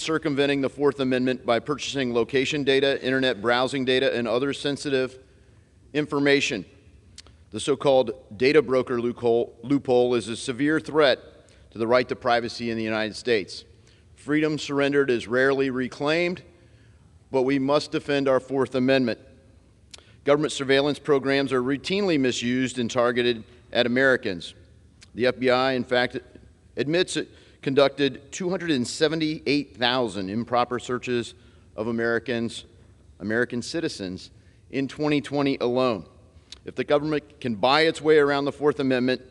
circumventing the Fourth Amendment by purchasing location data, internet browsing data, and other sensitive information. The so-called data broker loophole is a severe threat to the right to privacy in the United States. Freedom surrendered is rarely reclaimed, but we must defend our Fourth Amendment. Government surveillance programs are routinely misused and targeted at Americans. The FBI, in fact, admits it conducted 278,000 improper searches of American citizens in 2020 alone. If the government can buy its way around the Fourth Amendment,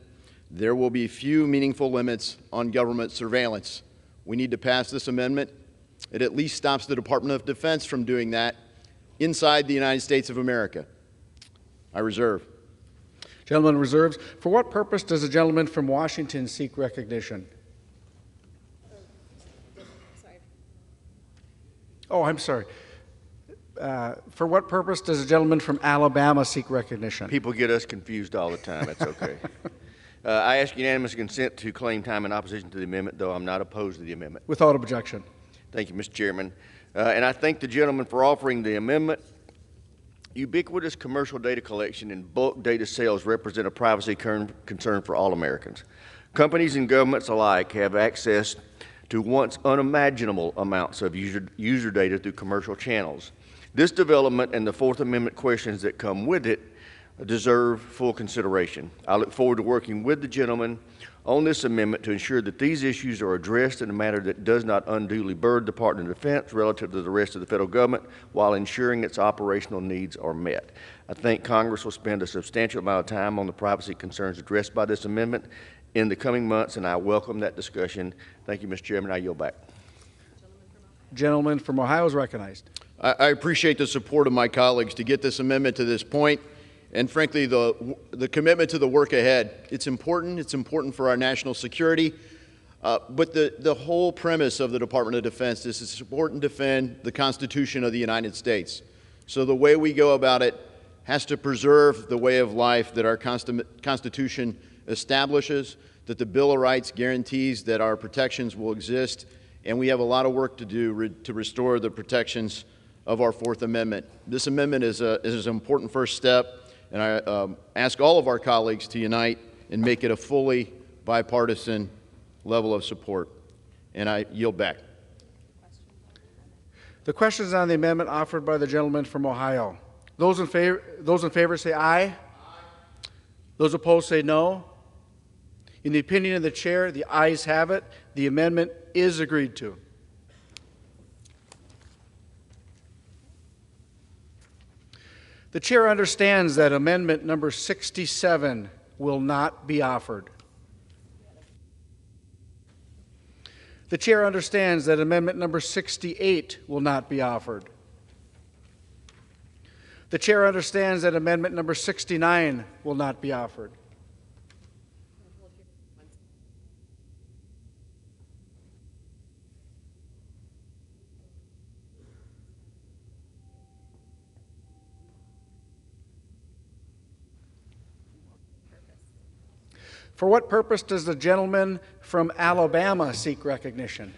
there will be few meaningful limits on government surveillance. We need to pass this amendment. It at least stops the Department of Defense from doing that inside the United States of America. I reserve. Gentleman reserves. For what purpose does the gentleman from Washington seek recognition? Oh, I'm sorry. For what purpose does the gentleman from Alabama seek recognition? People get us confused all the time. That's okay. I ask unanimous consent to claim time in opposition to the amendment, though I'm not opposed to the amendment. Without objection. Thank you, Mr. Chairman. And I thank the gentleman for offering the amendment. Ubiquitous commercial data collection and bulk data sales represent a privacy concern for all Americans. Companies and governments alike have access to once unimaginable amounts of user data through commercial channels. This development and the Fourth Amendment questions that come with it deserve full consideration. I look forward to working with the gentleman on this amendment to ensure that these issues are addressed in a manner that does not unduly burden the Department of Defense relative to the rest of the federal government while ensuring its operational needs are met. I think Congress will spend a substantial amount of time on the privacy concerns addressed by this amendment in the coming months, and I welcome that discussion. Thank you, Mr. Chairman. I yield back. Gentleman from Ohio is recognized. I appreciate the support of my colleagues to get this amendment to this point, and frankly, the commitment to the work ahead. It's important. It's important for our national security. But the whole premise of the Department of Defense is to support and defend the Constitution of the United States. So the way we go about it has to preserve the way of life that our Constitution establishes, that the Bill of Rights guarantees that our protections will exist, and we have a lot of work to do to restore the protections of our Fourth Amendment. This amendment is an important first step, and I ask all of our colleagues to unite and make it a fully bipartisan level of support. And I yield back. The questions on the amendment offered by the gentleman from Ohio. Those in favor say aye. Aye. Those opposed say no. In the opinion of the chair, the ayes have it. The amendment is agreed to. The chair understands that amendment number 67 will not be offered. The chair understands that amendment number 68 will not be offered. The chair understands that amendment number 69 will not be offered. For what purpose does the gentleman from Alabama seek recognition?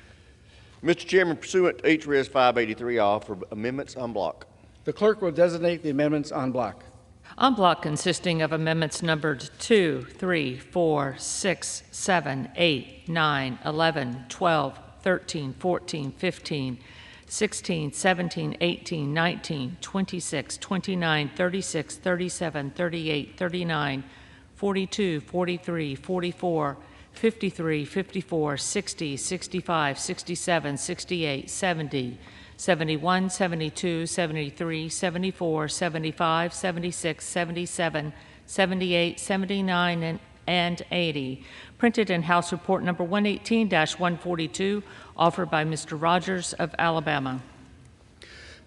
Mr. Chairman, pursuant to HRS 583, I offer amendments en bloc. The clerk will designate the amendments en bloc. En bloc consisting of amendments numbered 2, 3, 4, 6, 7, 8, 9, 11, 12, 13, 14, 15, 16, 17, 18, 19, 26, 29, 36, 37, 38, 39, 42, 43, 44, 53, 54, 60, 65, 67, 68, 70, 71, 72, 73, 74, 75, 76, 77, 78, 79, and 80. Printed in House Report Number 118-142, offered by Mr. Rogers of Alabama.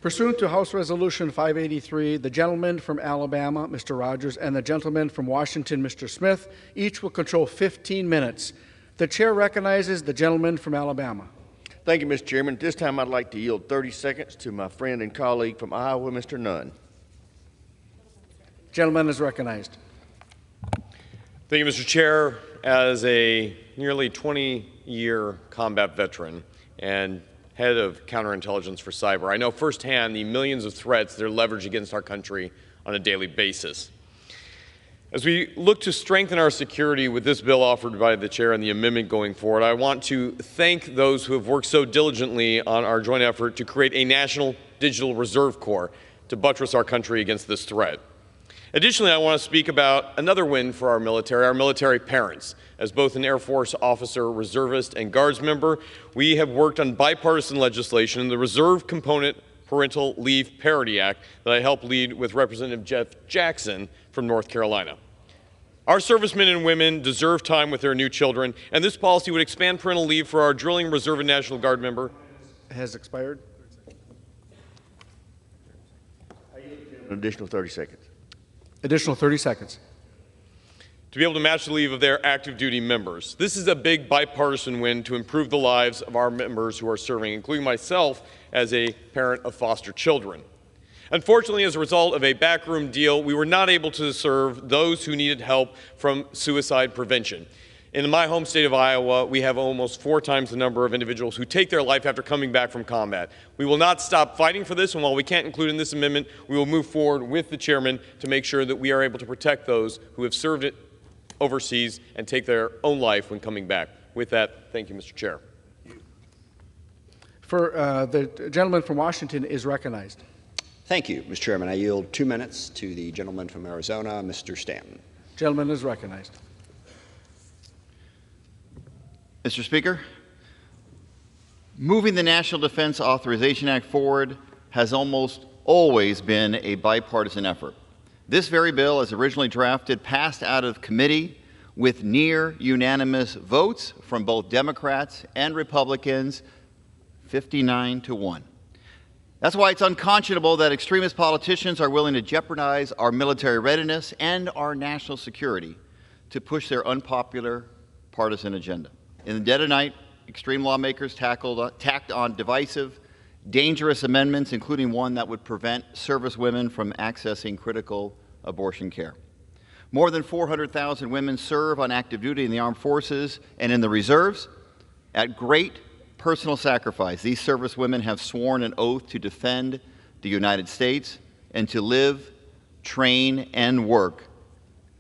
Pursuant to House Resolution 583, the gentleman from Alabama, Mr. Rogers, and the gentleman from Washington, Mr. Smith, each will control 15 minutes. The chair recognizes the gentleman from Alabama. Thank you, Mr. Chairman. At this time, I'd like to yield 30 seconds to my friend and colleague from Iowa, Mr. Nunn. Gentleman is recognized. Thank you, Mr. Chair. As a nearly 20-year combat veteran and head of counterintelligence for cyber, I know firsthand the millions of threats that are leveraged against our country on a daily basis. As we look to strengthen our security with this bill offered by the chair and the amendment going forward, I want to thank those who have worked so diligently on our joint effort to create a national digital reserve corps to buttress our country against this threat. Additionally, I want to speak about another win for our military parents. As both an Air Force officer, reservist, and Guards member, we have worked on bipartisan legislation in the Reserve Component Parental Leave Parity Act that I helped lead with Representative Jeff Jackson from North Carolina. Our servicemen and women deserve time with their new children, and this policy would expand parental leave for our drilling Reserve and National Guard member. Has expired. An additional 30 seconds. Additional 30 seconds. To be able to match the leave of their active duty members. This is a big bipartisan win to improve the lives of our members who are serving, including myself as a parent of foster children. Unfortunately, as a result of a backroom deal, we were not able to serve those who needed help from suicide prevention. In my home state of Iowa, we have almost 4 times the number of individuals who take their life after coming back from combat. We will not stop fighting for this, and while we can't include in this amendment, we will move forward with the chairman to make sure that we are able to protect those who have served it overseas and take their own life when coming back. With that, thank you, Mr. Chair. The gentleman from Washington is recognized. Thank you, Mr. Chairman. I yield 2 minutes to the gentleman from Arizona, Mr. Stanton. Gentleman is recognized. Mr. Speaker, moving the National Defense Authorization Act forward has almost always been a bipartisan effort. This very bill, as originally drafted, passed out of committee with near unanimous votes from both Democrats and Republicans, 59-1. That's why it's unconscionable that extremist politicians are willing to jeopardize our military readiness and our national security to push their unpopular partisan agenda. In the dead of night, extreme lawmakers tacked on divisive, dangerous amendments, including one that would prevent servicewomen from accessing critical abortion care. More than 400,000 women serve on active duty in the armed forces and in the reserves. At great personal sacrifice, these servicewomen have sworn an oath to defend the United States and to live, train, and work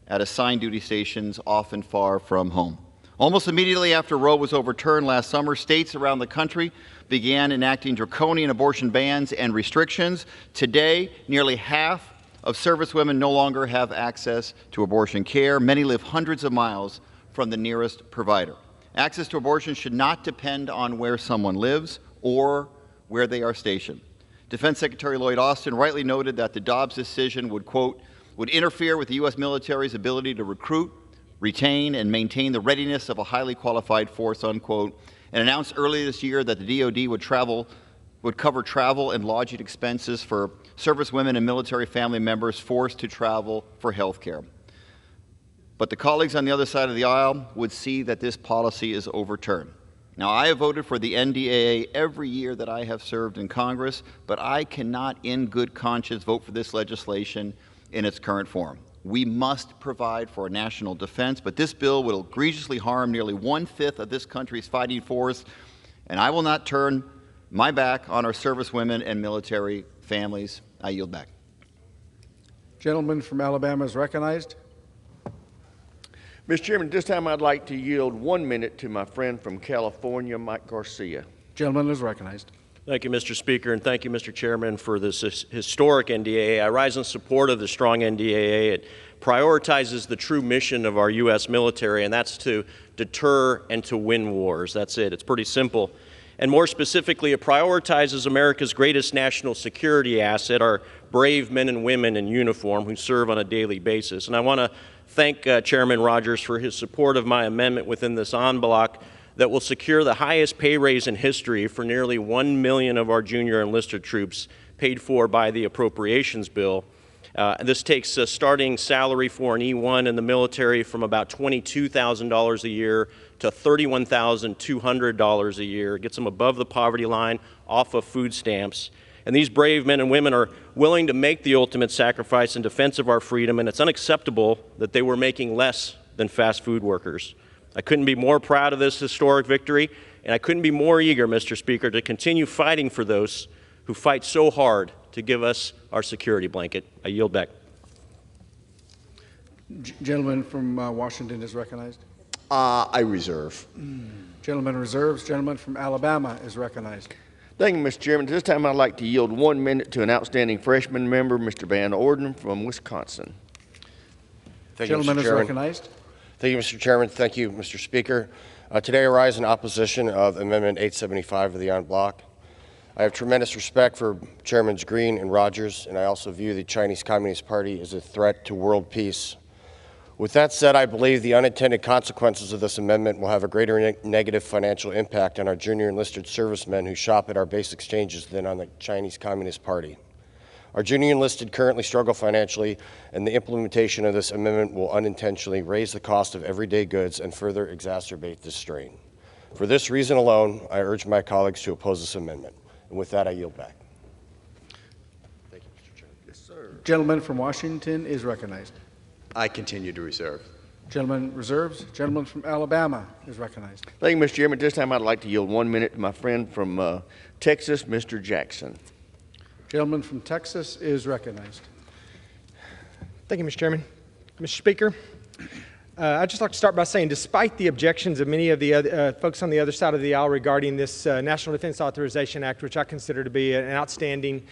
at assigned duty stations often far from home. Almost immediately after Roe was overturned last summer, states around the country began enacting draconian abortion bans and restrictions. Today, nearly half of servicewomen no longer have access to abortion care. Many live hundreds of miles from the nearest provider. Access to abortion should not depend on where someone lives or where they are stationed. Defense Secretary Lloyd Austin rightly noted that the Dobbs decision would, quote, would interfere with the U.S. military's ability to recruit, retain, and maintain the readiness of a highly qualified force, unquote, and announced earlier this year that the DoD would cover travel and lodging expenses for servicewomen and military family members forced to travel for health care. But the colleagues on the other side of the aisle would see that this policy is overturned. Now, I have voted for the NDAA every year that I have served in Congress, but I cannot in good conscience vote for this legislation in its current form. We must provide for a national defense, but this bill will egregiously harm nearly 1/5 of this country's fighting force, and I will not turn my back on our servicewomen and military families. I yield back. Gentleman from Alabama is recognized. Mr. Chairman, at this time I'd like to yield 1 minute to my friend from California, Mike Garcia. Gentleman is recognized. Thank you, Mr. Speaker, and thank you, Mr. Chairman, for this historic NDAA. I rise in support of the strong NDAA. It prioritizes the true mission of our U.S. military, and that's to deter and to win wars. That's it. It's pretty simple. And more specifically, it prioritizes America's greatest national security asset, our brave men and women in uniform who serve on a daily basis. And I want to thank Chairman Rogers for his support of my amendment within this en bloc that will secure the highest pay raise in history for nearly 1 million of our junior enlisted troops, paid for by the appropriations bill. This takes a starting salary for an E1 in the military from about $22,000 a year to $31,200 a year. It gets them above the poverty line, off of food stamps. And these brave men and women are willing to make the ultimate sacrifice in defense of our freedom, and it's unacceptable that they were making less than fast food workers. I couldn't be more proud of this historic victory, And I couldn't be more eager, Mr. Speaker, to continue fighting for those who fight so hard to give us our security blanket. I yield back. Gentleman from Washington is recognized. I reserve. Gentleman reserves. Gentleman from Alabama is recognized. Thank you, Mr. Chairman. This time I'd like to yield 1 minute to an outstanding freshman member, Mr. Van Orden from Wisconsin. Thank you, Gentleman Mr. is Chairman. recognized. Thank you, Mr. Chairman. Thank you, Mr. Speaker. Today I rise in opposition of Amendment 875 of the en bloc. I have tremendous respect for Chairmans Green and Rogers, and I also view the Chinese Communist Party as a threat to world peace. With that said, I believe the unintended consequences of this amendment will have a greater negative financial impact on our junior enlisted servicemen who shop at our base exchanges than on the Chinese Communist Party. Our junior enlisted currently struggle financially, and the implementation of this amendment will unintentionally raise the cost of everyday goods and further exacerbate this strain. For this reason alone, I urge my colleagues to oppose this amendment. And with that, I yield back. Thank you, Mr. Chairman. Yes, sir. Gentleman from Washington is recognized. I continue to reserve. Gentleman reserves. Gentleman from Alabama is recognized. Thank you, Mr. Chairman. This time I'd like to yield 1 minute to my friend from Texas, Mr. Jackson. Gentleman from Texas is recognized. Thank you, Mr. Chairman. Mr. Speaker, I'd just like to start by saying, despite the objections of many of the other, folks on the other side of the aisle regarding this National Defense Authorization Act, which I consider to be an outstanding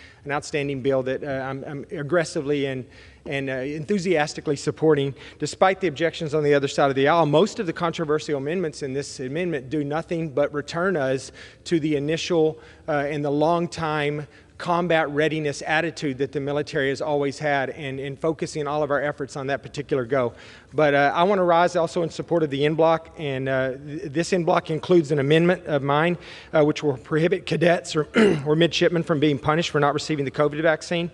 bill that I'm aggressively and enthusiastically supporting, despite the objections on the other side of the aisle, most of the controversial amendments in this amendment do nothing but return us to the initial and the long-time combat readiness attitude that the military has always had, and focusing all of our efforts on that particular goal. But I want to rise also in support of the en bloc, and this en bloc includes an amendment of mine which will prohibit cadets or midshipmen from being punished for not receiving the COVID vaccine.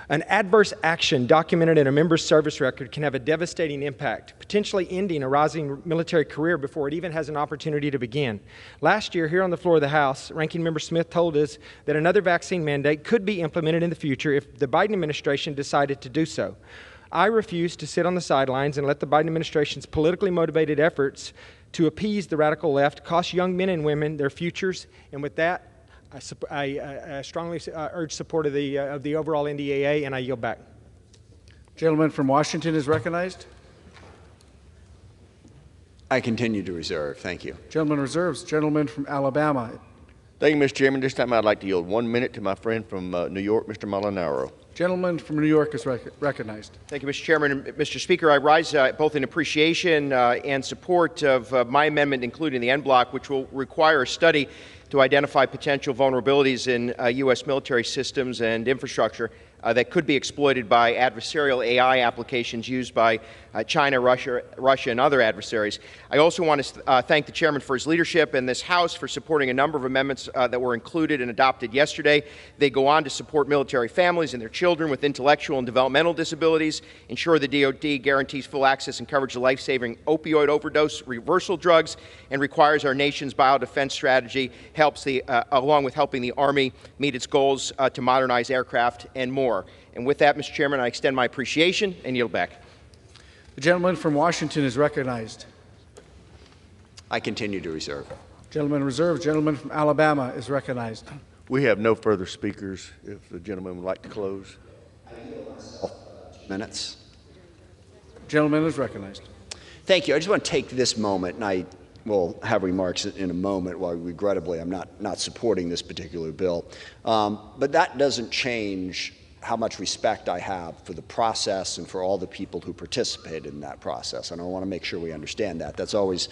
An adverse action documented in a member's service record can have a devastating impact, potentially ending a rising military career before it even has an opportunity to begin. Last year, here on the floor of the House, Ranking Member Smith told us that another vaccine mandate could be implemented in the future if the Biden administration decided to do so. I refuse to sit on the sidelines and let the Biden administration's politically motivated efforts to appease the radical left cost young men and women their futures. And with that, I strongly urge support of the overall NDAA, and I yield back. Gentleman from Washington is recognized. I continue to reserve. Thank you. Gentleman reserves. Gentleman from Alabama. Thank you, Mr. Chairman. This time I'd like to yield 1 minute to my friend from New York, Mr. Molinaro. Gentleman from New York is recognized. Thank you, Mr. Chairman. And Mr. Speaker, I rise both in appreciation and support of my amendment, including the en bloc, which will require a study to identify potential vulnerabilities in U.S. military systems and infrastructure that could be exploited by adversarial AI applications used by China, Russia, and other adversaries. I also want to thank the Chairman for his leadership and this House for supporting a number of amendments that were included and adopted yesterday. They go on to support military families and their children with intellectual and developmental disabilities, ensure the DoD guarantees full access and coverage of life-saving opioid overdose reversal drugs, and requires our nation's biodefense strategy, along with helping the Army meet its goals to modernize aircraft and more. And with that, Mr. Chairman, I extend my appreciation and yield back. The gentleman from Washington is recognized. I continue to reserve. Gentleman reserves. Gentleman from Alabama is recognized. We have no further speakers. If the gentleman would like to close. Minutes. Gentleman is recognized. Thank you. I just want to take this moment, and I will have remarks in a moment while regrettably I'm not supporting this particular bill. But that doesn't change how much respect I have for the process and for all the people who participated in that process. And I want to make sure we understand that. That's always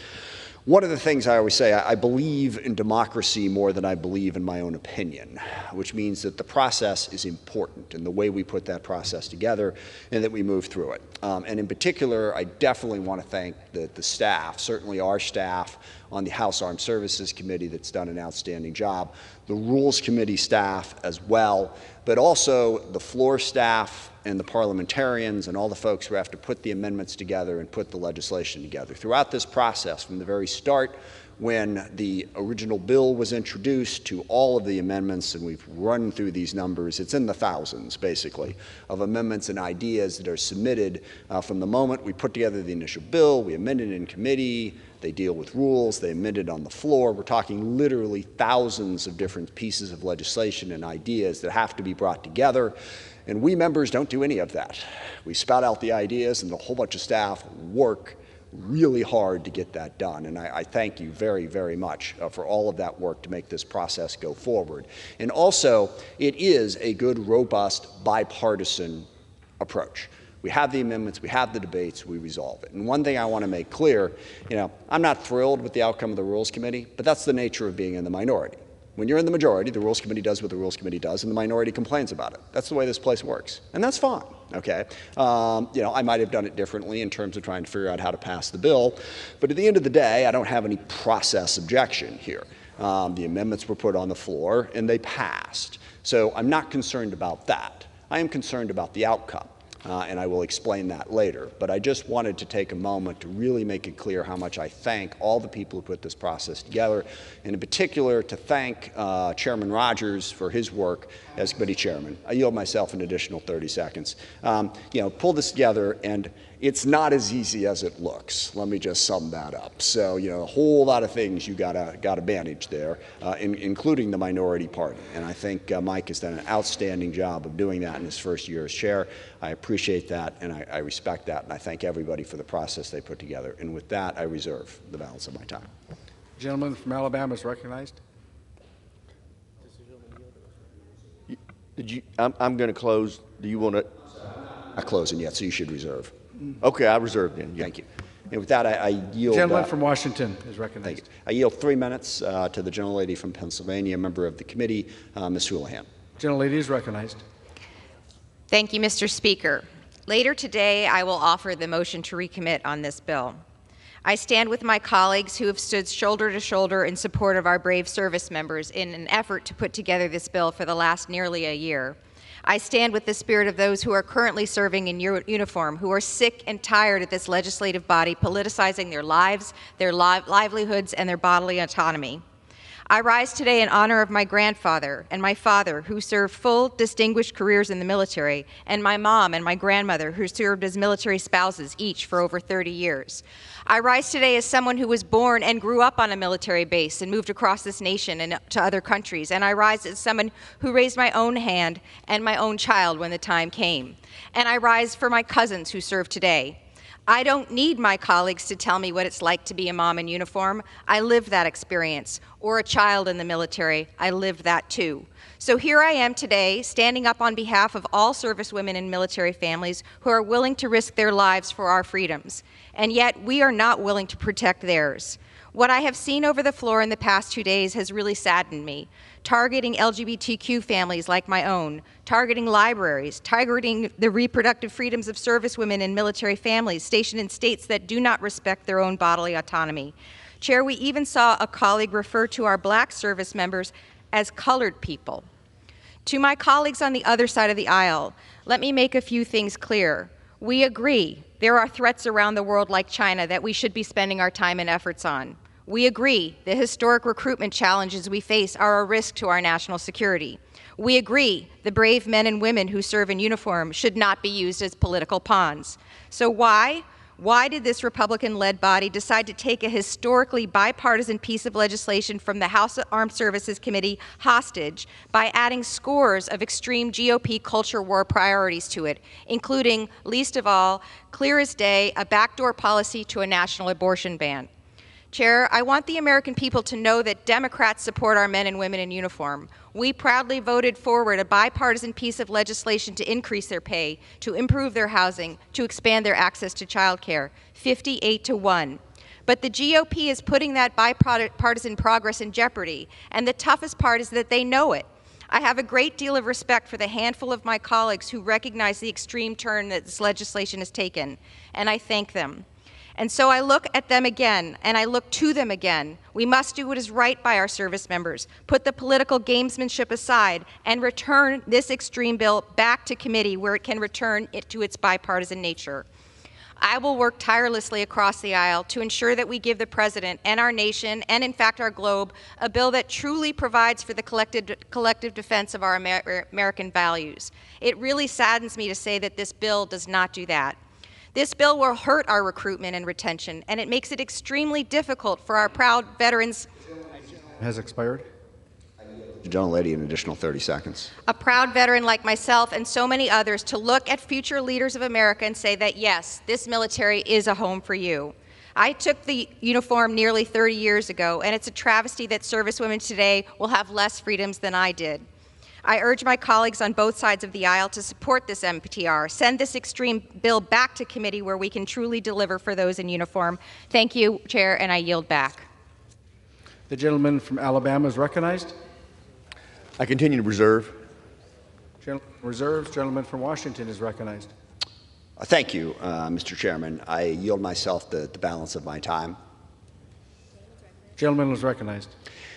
one of the things I always say. I believe in democracy more than I believe in my own opinion, which means that the process is important and the way we put that process together and that we move through it. And in particular, I definitely want to thank the staff, certainly our staff on the House Armed Services Committee that's done an outstanding job, the Rules Committee staff as well, but also the floor staff and the parliamentarians and all the folks who have to put the amendments together and put the legislation together. Throughout this process, from the very start, when the original bill was introduced to all of the amendments, and we've run through these numbers, it's in the thousands, basically, of amendments and ideas that are submitted from the moment we put together the initial bill, we amended it in committee, they deal with rules, they amend it on the floor. We're talking literally thousands of different pieces of legislation and ideas that have to be brought together. And we members don't do any of that. We spout out the ideas, and a whole bunch of staff work really hard to get that done. And I thank you very, very much for all of that work to make this process go forward. And also, it is a good, robust, bipartisan approach. We have the amendments, we have the debates, we resolve it. And one thing I want to make clear, I'm not thrilled with the outcome of the Rules Committee, but that's the nature of being in the minority. When you're in the majority, the Rules Committee does what the Rules Committee does, and the minority complains about it. That's the way this place works, and that's fine, okay? I might have done it differently in terms of trying to figure out how to pass the bill, but at the end of the day, I don't have any process objection here. The amendments were put on the floor, and they passed. So I'm not concerned about that. I am concerned about the outcome. And I will explain that later. But I just wanted to take a moment to really make it clear how much I thank all the people who put this process together, and in particular to thank Chairman Rogers for his work as committee chairman. I yield myself an additional 30 seconds. Pull this together, and it's not as easy as it looks. Let me just sum that up. So, a whole lot of things you gotta manage there, including the minority party. And I think Mike has done an outstanding job of doing that in his first year as chair. I appreciate that, and I respect that, and I thank everybody for the process they put together. And with that, I reserve the balance of my time. The gentleman from Alabama is recognized. I'm going to close. Do you want to? Not closing yet, so you should reserve. Okay, I reserve then. Yeah. Thank you. And with that, I yield. The gentleman from Washington is recognized. Thank you. I yield 3 minutes to the gentlelady from Pennsylvania, member of the committee, Ms. Houlihan. Gentlelady is recognized. Thank you, Mr. Speaker. Later today, I will offer the motion to recommit on this bill. I stand with my colleagues who have stood shoulder to shoulder in support of our brave service members in an effort to put together this bill for the last nearly a year. I stand with the spirit of those who are currently serving in uniform, who are sick and tired of this legislative body politicizing their lives, their livelihoods, and their bodily autonomy. I rise today in honor of my grandfather and my father, who served full, distinguished careers in the military, and my mom and my grandmother, who served as military spouses, each for over 30 years. I rise today as someone who was born and grew up on a military base and moved across this nation and to other countries. And I rise as someone who raised my own hand and my own child when the time came. And I rise for my cousins who serve today. I don't need my colleagues to tell me what it's like to be a mom in uniform. I lived that experience. Or a child in the military. I lived that too. So here I am today, standing up on behalf of all servicewomen and military families who are willing to risk their lives for our freedoms. And yet we are not willing to protect theirs. What I have seen over the floor in the past 2 days has really saddened me. Targeting LGBTQ families like my own, targeting libraries, targeting the reproductive freedoms of servicewomen and military families stationed in states that do not respect their own bodily autonomy. Chair, we even saw a colleague refer to our black service members as colored people. To my colleagues on the other side of the aisle, let me make a few things clear. We agree there are threats around the world like China that we should be spending our time and efforts on. We agree the historic recruitment challenges we face are a risk to our national security. We agree the brave men and women who serve in uniform should not be used as political pawns. So why did this Republican-led body decide to take a historically bipartisan piece of legislation from the House Armed Services Committee hostage by adding scores of extreme GOP culture war priorities to it, including, least of all, clear as day, a backdoor policy to a national abortion ban? Chair, I want the American people to know that Democrats support our men and women in uniform. We proudly voted forward a bipartisan piece of legislation to increase their pay, to improve their housing, to expand their access to child care, 58-1. But the GOP is putting that bipartisan progress in jeopardy, and the toughest part is that they know it. I have a great deal of respect for the handful of my colleagues who recognize the extreme turn that this legislation has taken, and I thank them. And so I look at them again, and I look to them again. We must do what is right by our service members, put the political gamesmanship aside, and return this extreme bill back to committee where it can return it to its bipartisan nature. I will work tirelessly across the aisle to ensure that we give the President and our nation, and in fact our globe, a bill that truly provides for the collective defense of our American values. It really saddens me to say that this bill does not do that. This bill will hurt our recruitment and retention, and it makes it extremely difficult for our proud veterans. Has expired. The gentlelady, an additional 30 seconds. A proud veteran like myself and so many others to look at future leaders of America and say that, yes, this military is a home for you. I took the uniform nearly 30 years ago, and it's a travesty that servicewomen today will have less freedoms than I did. I urge my colleagues on both sides of the aisle to support this MPTR, send this extreme bill back to committee where we can truly deliver for those in uniform. Thank you, Chair, and I yield back. The gentleman from Alabama is recognized. I continue to reserve. Reserves. Gentleman from Washington is recognized. Thank you, Mr. Chairman. I yield myself the balance of my time. Gentleman is recognized.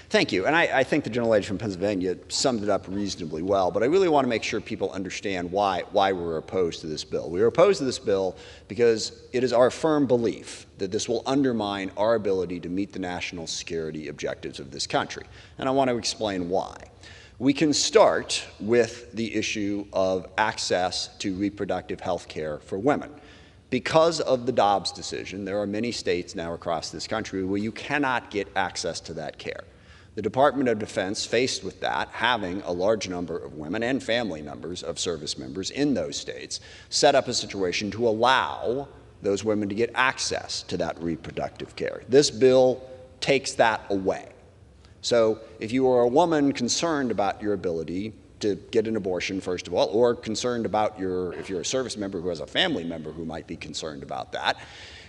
Thank you. And I think the gentlelady from Pennsylvania summed it up reasonably well, but I really want to make sure people understand why we're opposed to this bill. We are opposed to this bill because it is our firm belief that this will undermine our ability to meet the national security objectives of this country. And I want to explain why. We can start with the issue of access to reproductive health care for women. Because of the Dobbs decision, there are many states now across this country where you cannot get access to that care. The Department of Defense, faced with that, having a large number of women and family members of service members in those states, set up a situation to allow those women to get access to that reproductive care. This bill takes that away. So if you are a woman concerned about your ability to get an abortion, first of all, or concerned about if you're a service member who has a family member who might be concerned about that,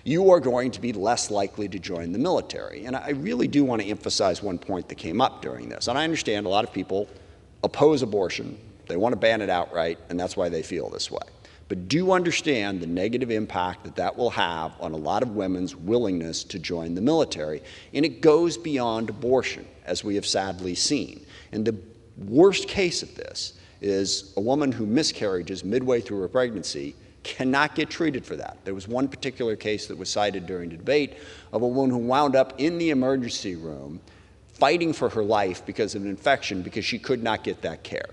you are going to be less likely to join the military. And I really do want to emphasize one point that came up during this. And I understand a lot of people oppose abortion. They want to ban it outright, and that's why they feel this way. But do understand the negative impact that that will have on a lot of women's willingness to join the military. And it goes beyond abortion, as we have sadly seen. And the worst case of this is a woman who miscarriages midway through her pregnancy cannot get treated for that. There was one particular case that was cited during the debate of a woman who wound up in the emergency room fighting for her life because of an infection because she could not get that care.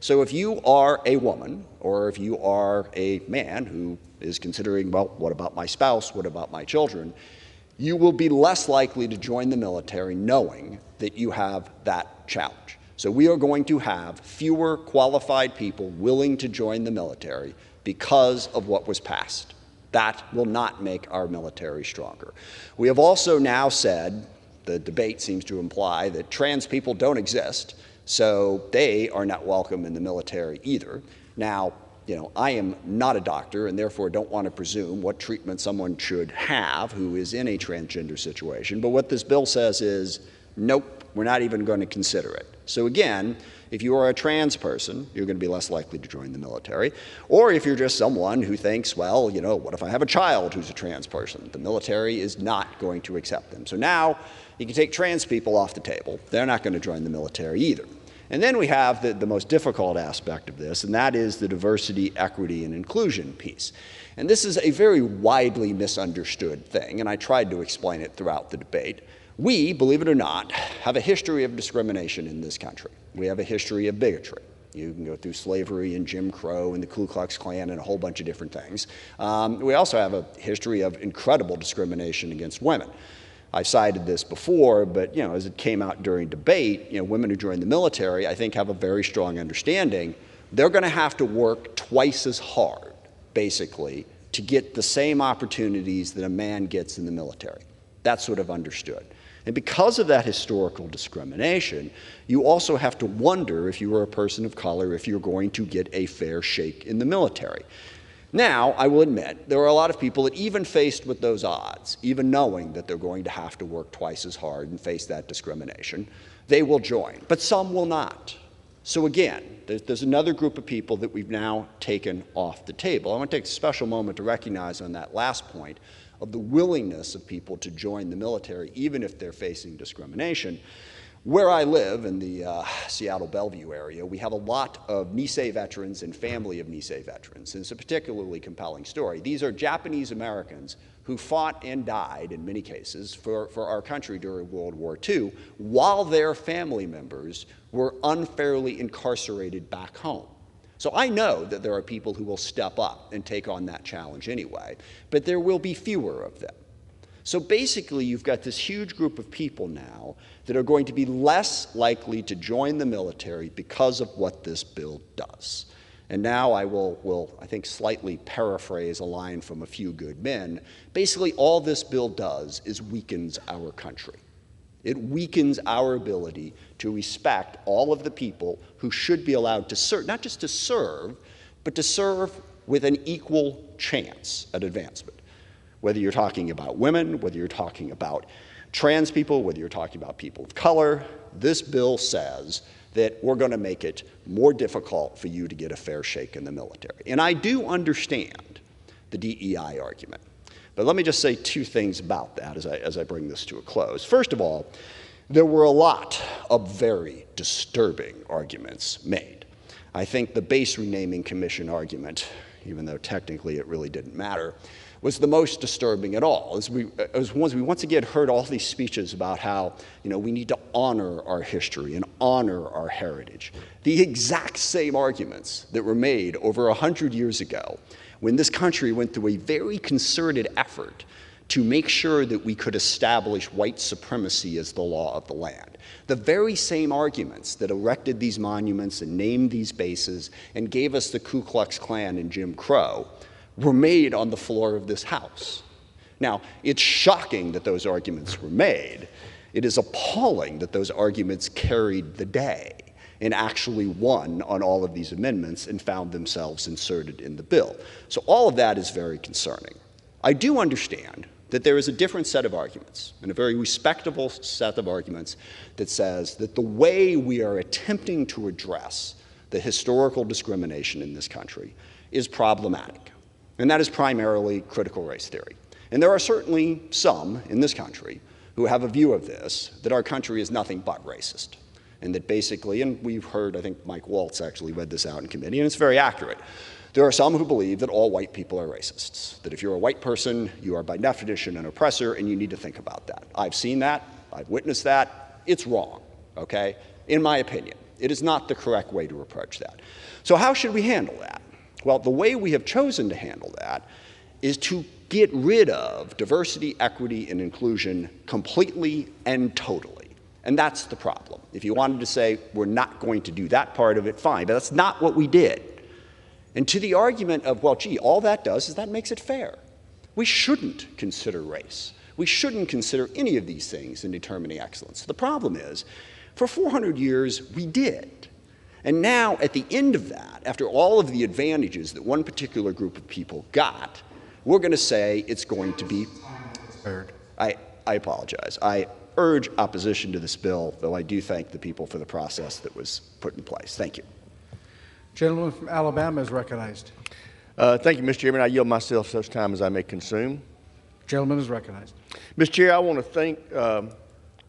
So if you are a woman, or if you are a man who is considering, well, what about my spouse? What about my children? You will be less likely to join the military knowing that you have that challenge. So we are going to have fewer qualified people willing to join the military because of what was passed. That will not make our military stronger. We have also now said, the debate seems to imply, that trans people don't exist. So they are not welcome in the military either. Now, I am not a doctor and therefore don't want to presume what treatment someone should have who is in a transgender situation. But what this bill says is, nope, we're not even going to consider it. So again, if you are a trans person, you're going to be less likely to join the military. Or if you're just someone who thinks, well, what if I have a child who's a trans person? The military is not going to accept them. So now you can take trans people off the table. They're not going to join the military either. And then we have the most difficult aspect of this, and that is the diversity, equity, and inclusion piece. And this is a very widely misunderstood thing, and I tried to explain it throughout the debate. We, believe it or not, have a history of discrimination in this country. We have a history of bigotry. You can go through slavery and Jim Crow and the Ku Klux Klan and a whole bunch of different things. We also have a history of incredible discrimination against women. I've cited this before, but as it came out during debate, women who join the military, I think, have a very strong understanding. They're going to have to work twice as hard, basically, to get the same opportunities that a man gets in the military. That's sort of understood. And because of that historical discrimination, you also have to wonder, if you are a person of color, if you're going to get a fair shake in the military. Now, I will admit, there are a lot of people that even faced with those odds, even knowing that they're going to have to work twice as hard and face that discrimination, they will join. But some will not. So again, there's another group of people that we've now taken off the table. I want to take a special moment to recognize on that last point of the willingness of people to join the military, even if they're facing discrimination. Where I live in the Seattle Bellevue area, we have a lot of Nisei veterans and family of Nisei veterans. And it's a particularly compelling story. These are Japanese Americans who fought and died, in many cases, for our country during World War II, while their family members were unfairly incarcerated back home. So I know that there are people who will step up and take on that challenge anyway, but there will be fewer of them. So basically, you've got this huge group of people now that are going to be less likely to join the military because of what this bill does. And now I will, I think, slightly paraphrase a line from A Few Good Men. Basically, all this bill does is weakens our country. It weakens our ability to respect all of the people who should be allowed to serve, not just to serve, but to serve with an equal chance at advancement. Whether you're talking about women, whether you're talking about trans people, whether you're talking about people of color, this bill says that we're going to make it more difficult for you to get a fair shake in the military. And I do understand the DEI argument. But let me just say two things about that as I bring this to a close. First of all, there were a lot of very disturbing arguments made. I think the base renaming commission argument, even though technically it really didn't matter, was the most disturbing at all. As we once again heard all these speeches about how, we need to honor our history and honor our heritage. The exact same arguments that were made over 100 years ago when this country went through a very concerted effort to make sure that we could establish white supremacy as the law of the land. The very same arguments that erected these monuments and named these bases and gave us the Ku Klux Klan and Jim Crow were made on the floor of this House. Now, it's shocking that those arguments were made. It is appalling that those arguments carried the day and actually won on all of these amendments and found themselves inserted in the bill. So all of that is very concerning. I do understand that there is a different set of arguments, and a very respectable set of arguments that says that the way we are attempting to address the historical discrimination in this country is problematic. And that is primarily critical race theory. And there are certainly some in this country who have a view of this, that our country is nothing but racist. And that basically, and we've heard, I think Mike Waltz actually read this out in committee, and it's very accurate. There are some who believe that all white people are racists, that if you're a white person, you are by definition an oppressor, and you need to think about that. I've seen that. I've witnessed that. It's wrong, okay? In my opinion, it is not the correct way to approach that. So how should we handle that? Well, the way we have chosen to handle that is to get rid of diversity, equity, and inclusion completely and totally. And that's the problem. If you wanted to say, we're not going to do that part of it, fine, but that's not what we did. And to the argument of, well, gee, all that does is that makes it fair. We shouldn't consider race. We shouldn't consider any of these things in determining excellence. The problem is, for 400 years, we did. And now, at the end of that, after all of the advantages that one particular group of people got, we're going to say it's going to be heard. I apologize. I urge opposition to this bill, though I do thank the people for the process that was put in place. Thank you. Gentleman from Alabama is recognized. Thank you, Mr. Chairman. I yield myself such time as I may consume. Gentleman is recognized. Mr. Chair, I want to thank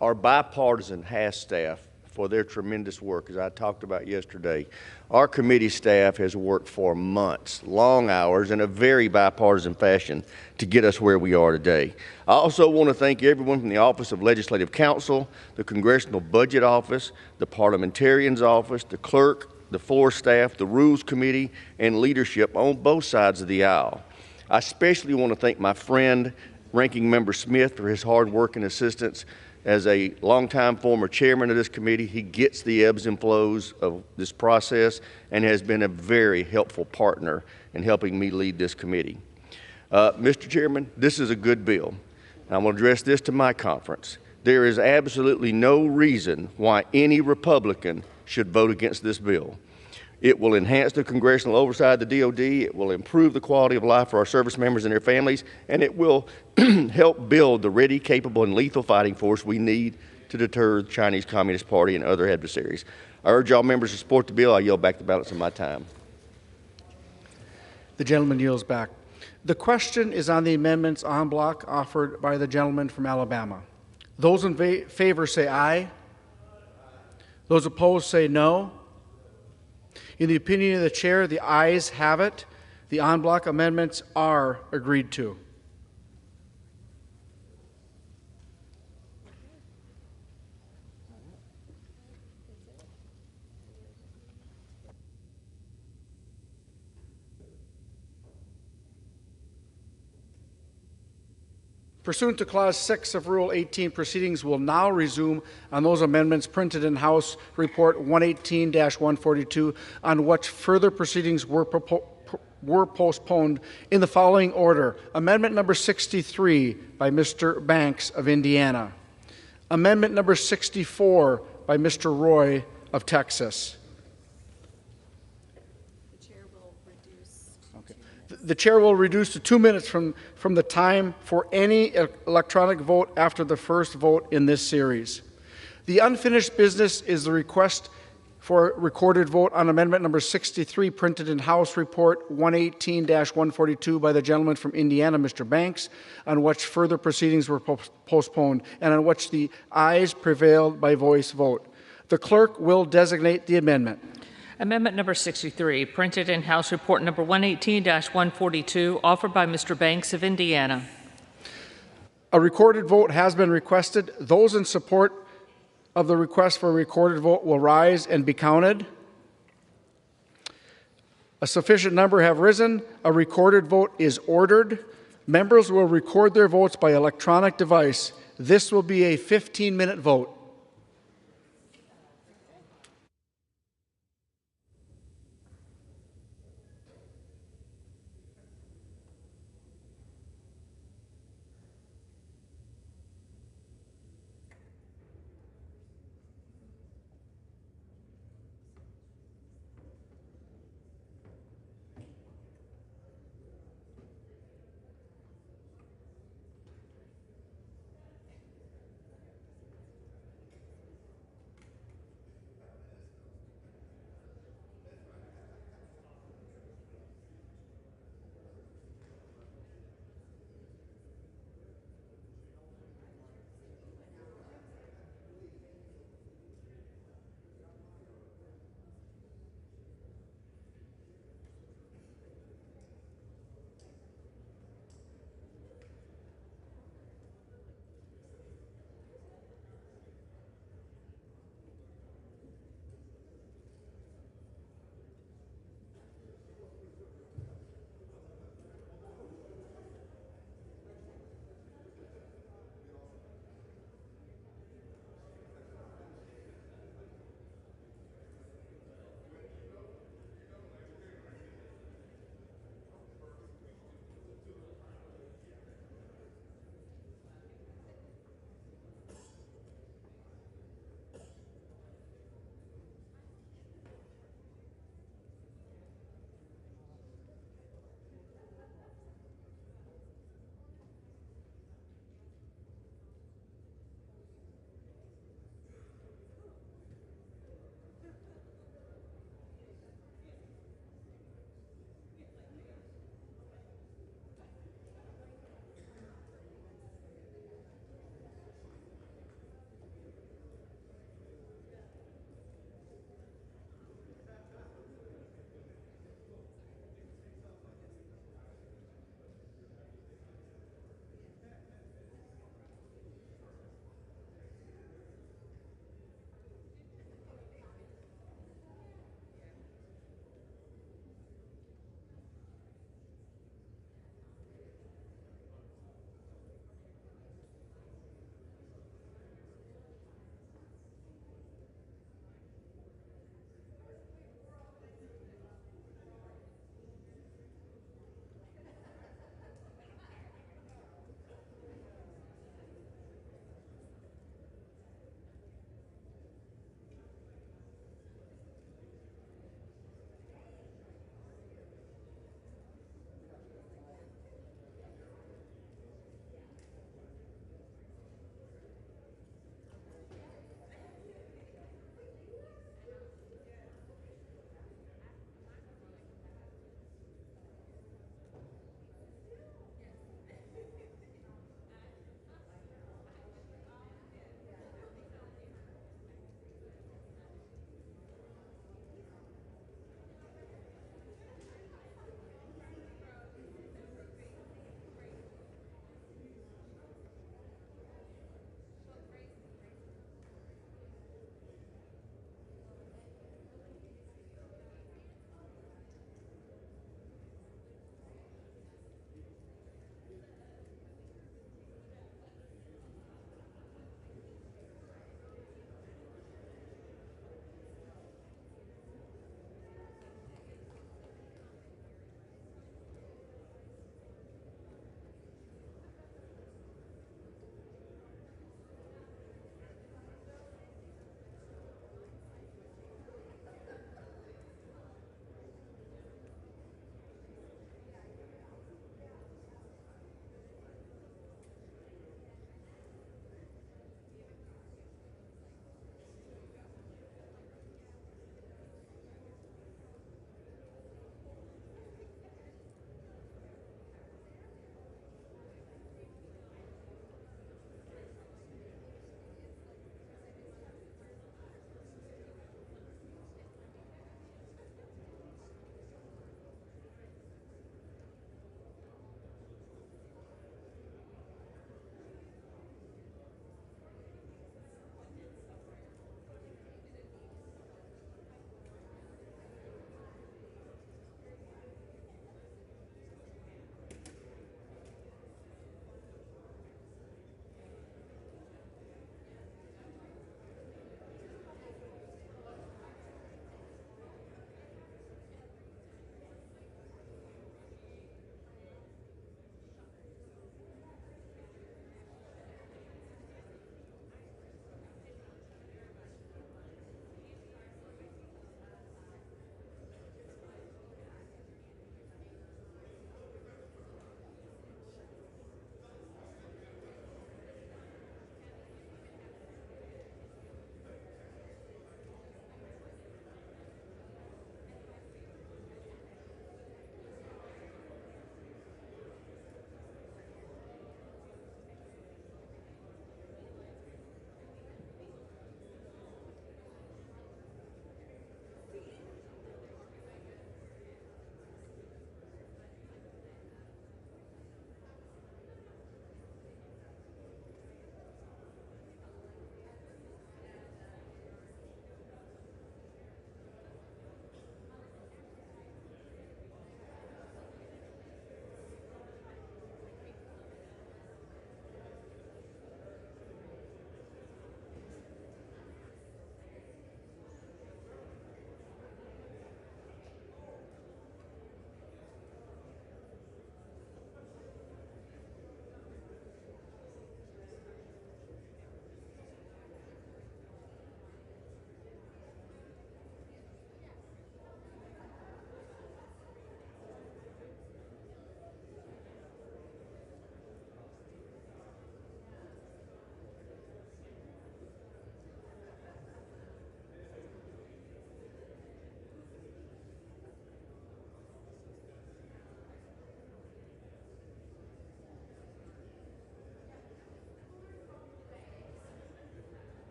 our bipartisan HASS staff for their tremendous work. As I talked about yesterday, our committee staff has worked for months, long hours, in a very bipartisan fashion to get us where we are today. I also want to thank everyone from the Office of Legislative Counsel, the Congressional Budget Office, the Parliamentarian's Office, the clerk, the floor staff, the Rules Committee, and leadership on both sides of the aisle. I especially want to thank my friend, Ranking Member Smith, for his hard work and assistance. As a longtime former chairman of this committee, he gets the ebbs and flows of this process and has been a very helpful partner in helping me lead this committee. Mr. Chairman, this is a good bill. I'm going to address this to my conference. There is absolutely no reason why any Republican should vote against this bill. It will enhance the congressional oversight of the DOD, it will improve the quality of life for our service members and their families, and it will help build the ready, capable, and lethal fighting force we need to deter the Chinese Communist Party and other adversaries. I urge all members to support the bill. I yield back the balance of my time. The gentleman yields back. The question is on the amendments en bloc offered by the gentleman from Alabama. Those in favor say aye. Those opposed say no. In the opinion of the chair, the ayes have it. The en bloc amendments are agreed to. Pursuant to Clause 6 of Rule 18, proceedings will now resume on those amendments printed in House Report 118-142, on which further proceedings were postponed in the following order. Amendment number 63 by Mr. Banks of Indiana. Amendment number 64 by Mr. Roy of Texas. The chair will reduce to 2 minutes from the time for any electronic vote after the first vote in this series. The unfinished business is the request for recorded vote on amendment number 63, printed in House Report 118-142 by the gentleman from Indiana, Mr. Banks, on which further proceedings were postponed and on which the ayes prevailed by voice vote. The clerk will designate the amendment. Amendment number 63, printed in House Report number 118-142, offered by Mr. Banks of Indiana. A recorded vote has been requested. Those in support of the request for a recorded vote will rise and be counted. A sufficient number have risen. A recorded vote is ordered. Members will record their votes by electronic device. This will be a 15-minute vote.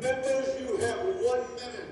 Members, you have 1 minute.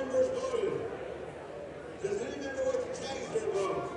members voted? Does any member want to change their vote?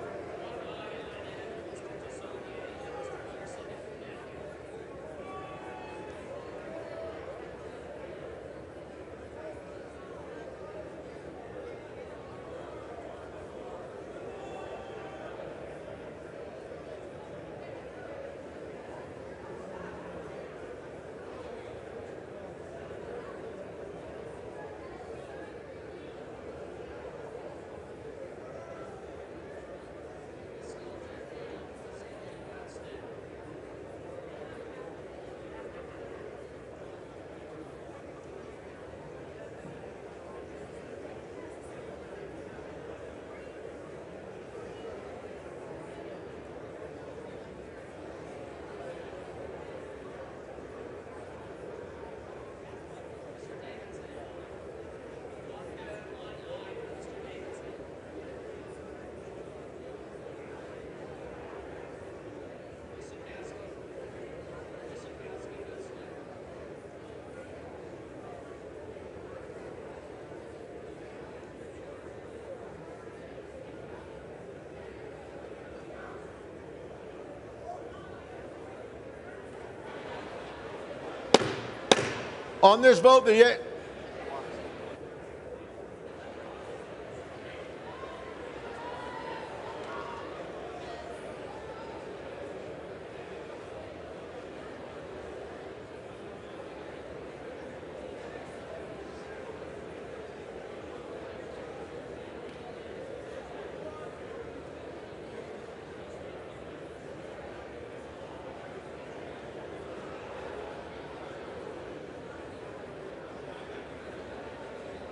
On this vote, the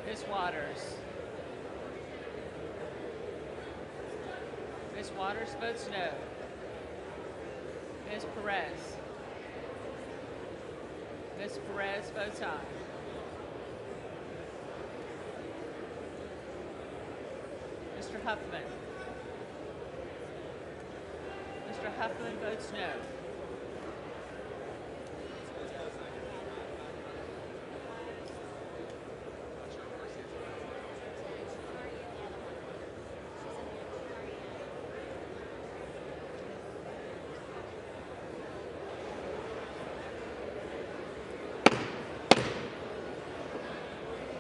Ms. Waters. Ms. Waters votes no. Ms. Perez. Ms. Perez votes aye. Mr. Huffman. Mr. Huffman votes no.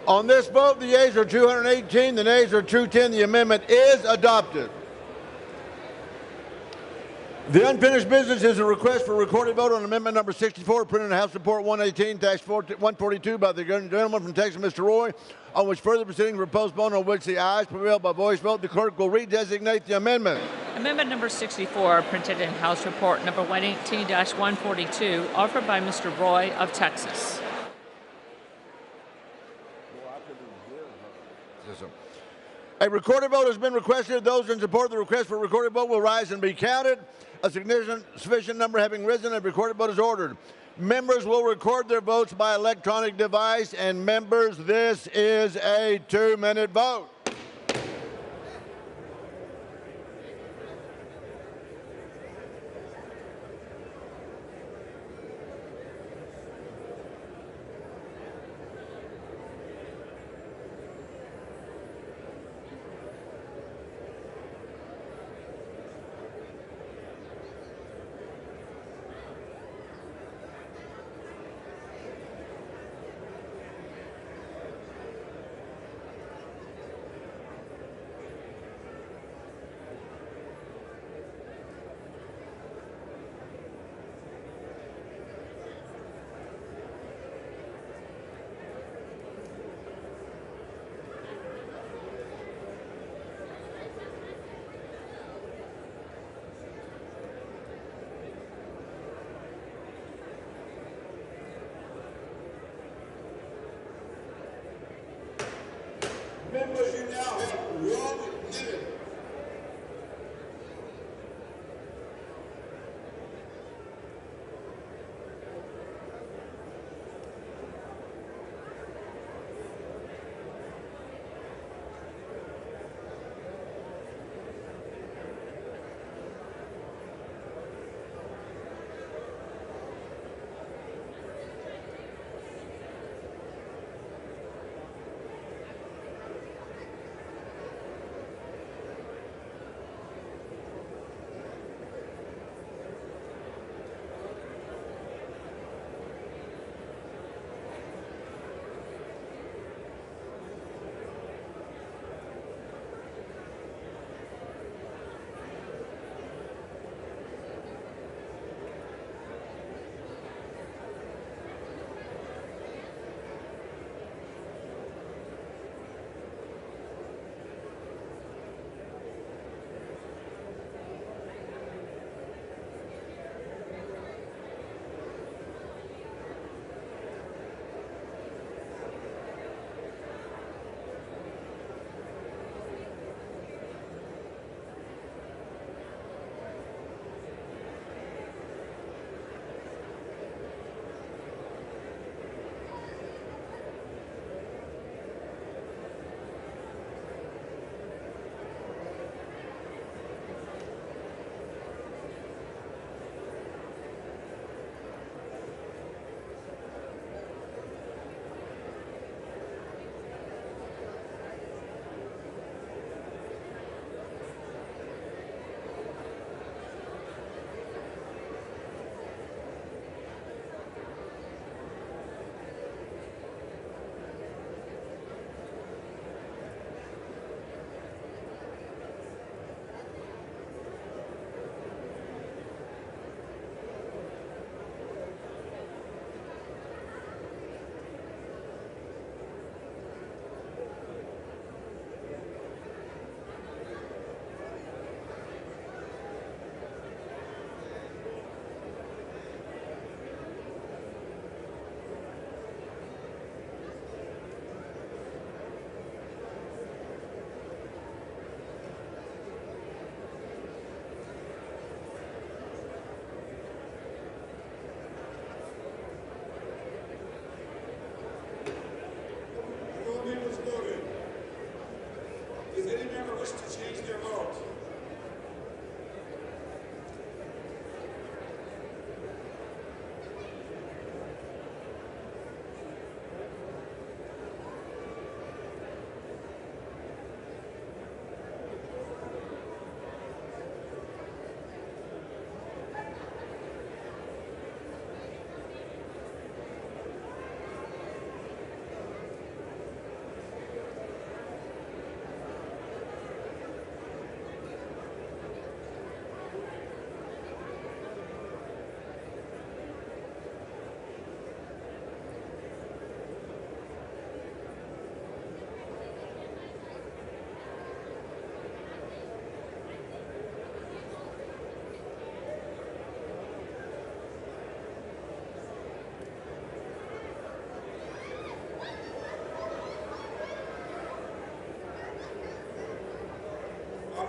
On this vote, the yeas are 218, the nays are 210. The amendment is adopted. The unfinished business is a request for recorded vote on amendment number 64, printed in House Report 118-142 by the gentleman from Texas, Mr. Roy, on which further proceedings were postponed, on which the ayes prevailed by voice vote. The clerk will redesignate the amendment. Amendment number 64, printed in House Report number 118-142, offered by Mr. Roy of Texas. A recorded vote has been requested. Those in support of the request for a recorded vote will rise and be counted. A sufficient number having risen, a recorded vote is ordered. Members will record their votes by electronic device, and members, this is a 2-minute vote. Members, you now have 1 minute.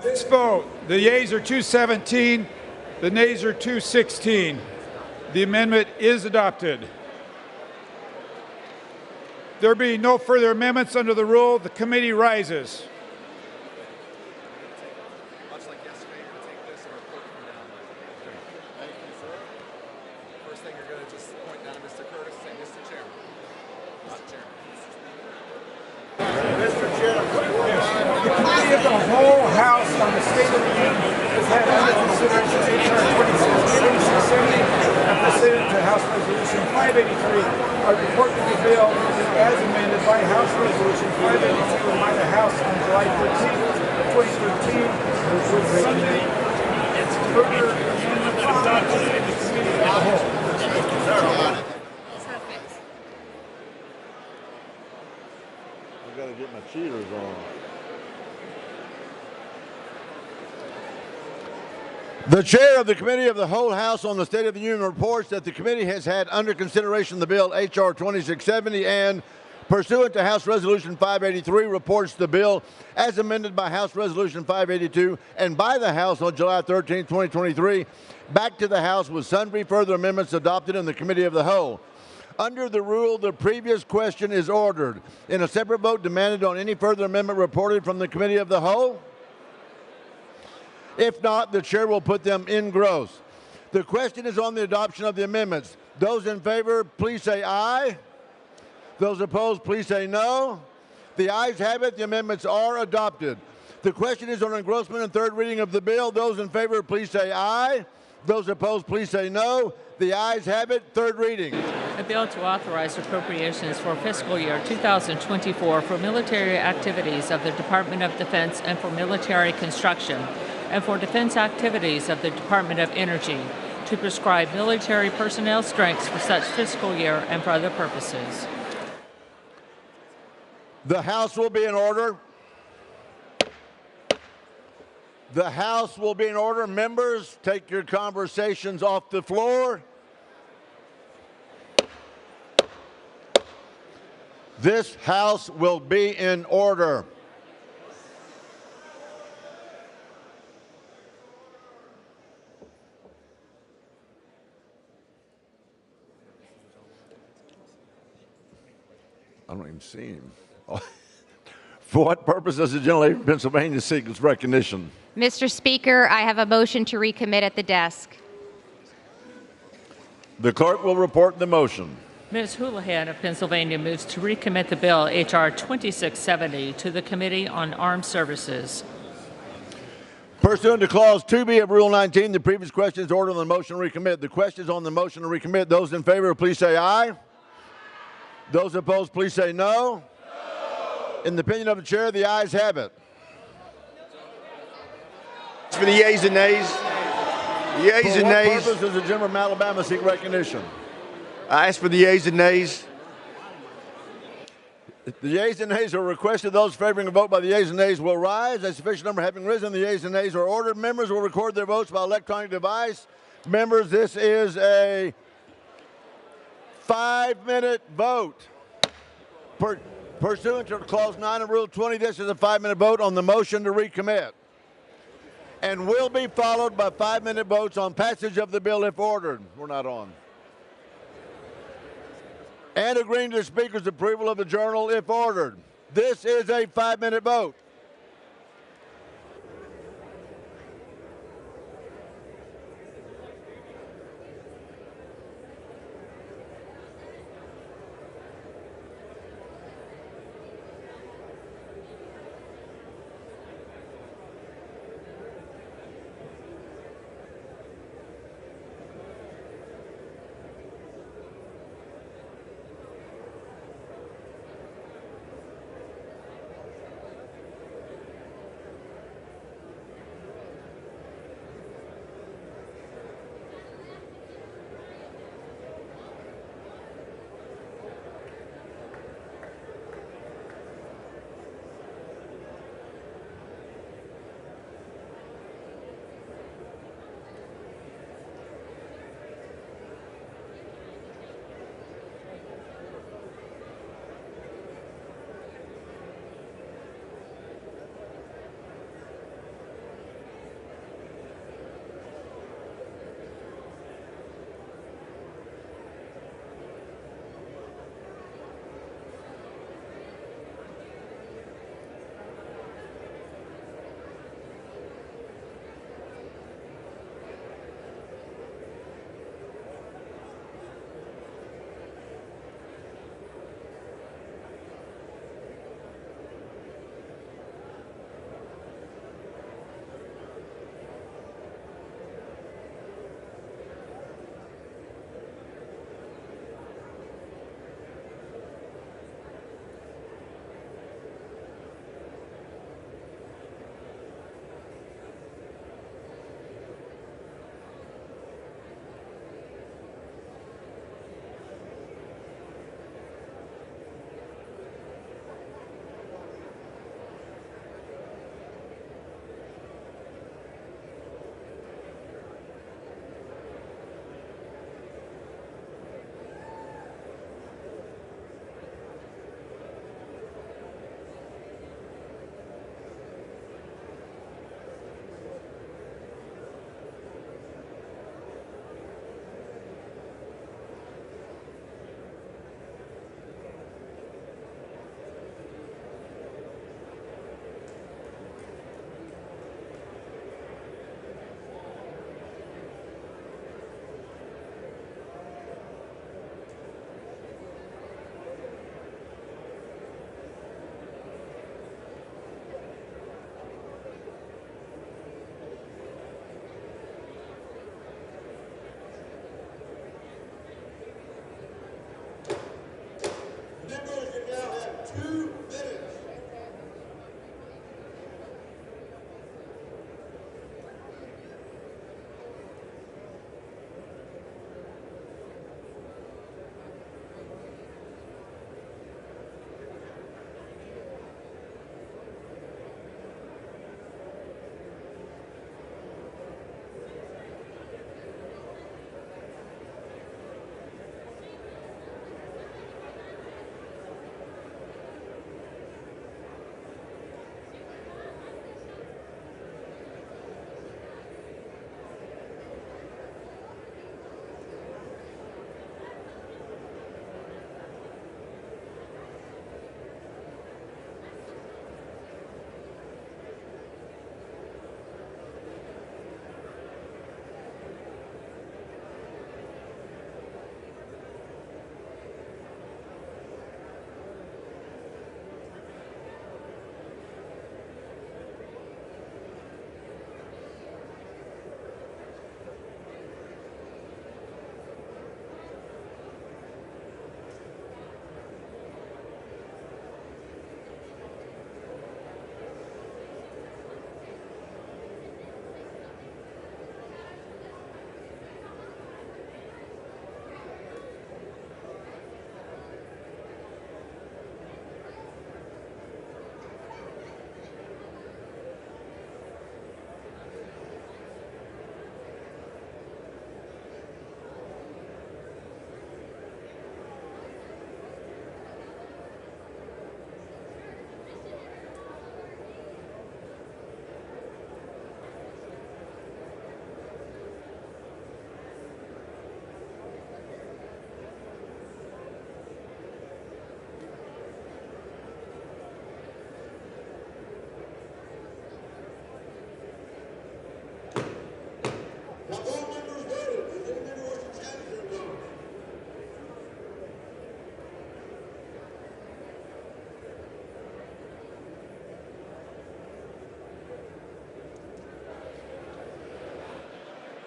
This vote, the yeas are 217, the nays are 216. The amendment is adopted. There being no further amendments under the rule, the committee rises. Much like yesterday, you're going to take this and report from down there. Thank you, sir. First thing, you're going to just point down to Mr. Curtis and say, Mr. Chairman. Mr. Chairman. Mr. Chairman. The committee of the whole House on the State of the Union has had under consideration H.R. 2670 and proceeded to House Resolution 583. I report that the bill as amended by House Resolution 582 and by the House on July 13, 2013, with Sunday, its further amendment adopted in the committee of the whole. I gotta get my cheaters on. The chair of the Committee of the Whole House on the State of the Union reports that the committee has had under consideration the bill H.R. 2670 and, pursuant to House Resolution 583, reports the bill as amended by House Resolution 582 and by the House on July 13, 2023, back to the House with sundry further amendments adopted in the Committee of the Whole. Under the rule, the previous question is ordered. In a separate vote demanded on any further amendment reported from the Committee of the Whole? If not, the chair will put them in gross. The question is on the adoption of the amendments. Those in favor, please say aye. Those opposed, please say no. The ayes have it. The amendments are adopted. The question is on engrossment and third reading of the bill. Those in favor, please say aye. Those opposed, please say no. The ayes have it. Third reading. A bill to authorize appropriations for fiscal year 2024 for military activities of the Department of Defense and for military construction, and for defense activities of the Department of Energy, to prescribe military personnel strengths for such fiscal year and for other purposes. The House will be in order. The House will be in order. Members, take your conversations off the floor. This House will be in order. I don't even see him. For what purpose does the gentlelady from Pennsylvania seek its recognition? Mr. Speaker, I have a motion to recommit at the desk. The clerk will report the motion. Ms. Houlihan of Pennsylvania moves to recommit the bill H.R. 2670 to the Committee on Armed Services. Pursuant to Clause 2B of Rule 19, the previous question is ordered on the motion to recommit. The question is on the motion to recommit. Those in favor, please say aye. Those opposed, please say no. In the opinion of the chair, the ayes have it. For the yeas and nays. Yeas and nays. For what purpose does the gentleman from Alabama seek recognition? I ask for the yeas and nays. The yeas and nays are requested. Those favoring a vote by the yeas and nays will rise. A sufficient number having risen, the yeas and nays are ordered. Members will record their votes by electronic device. Members, this is a 5-minute vote. Pursuant to Clause 9 of Rule 20, this is a 5-minute vote on the motion to recommit, and will be followed by 5-minute votes on passage of the bill if ordered. We're not on. And agreeing to the Speaker's approval of the journal if ordered. This is a 5-minute vote.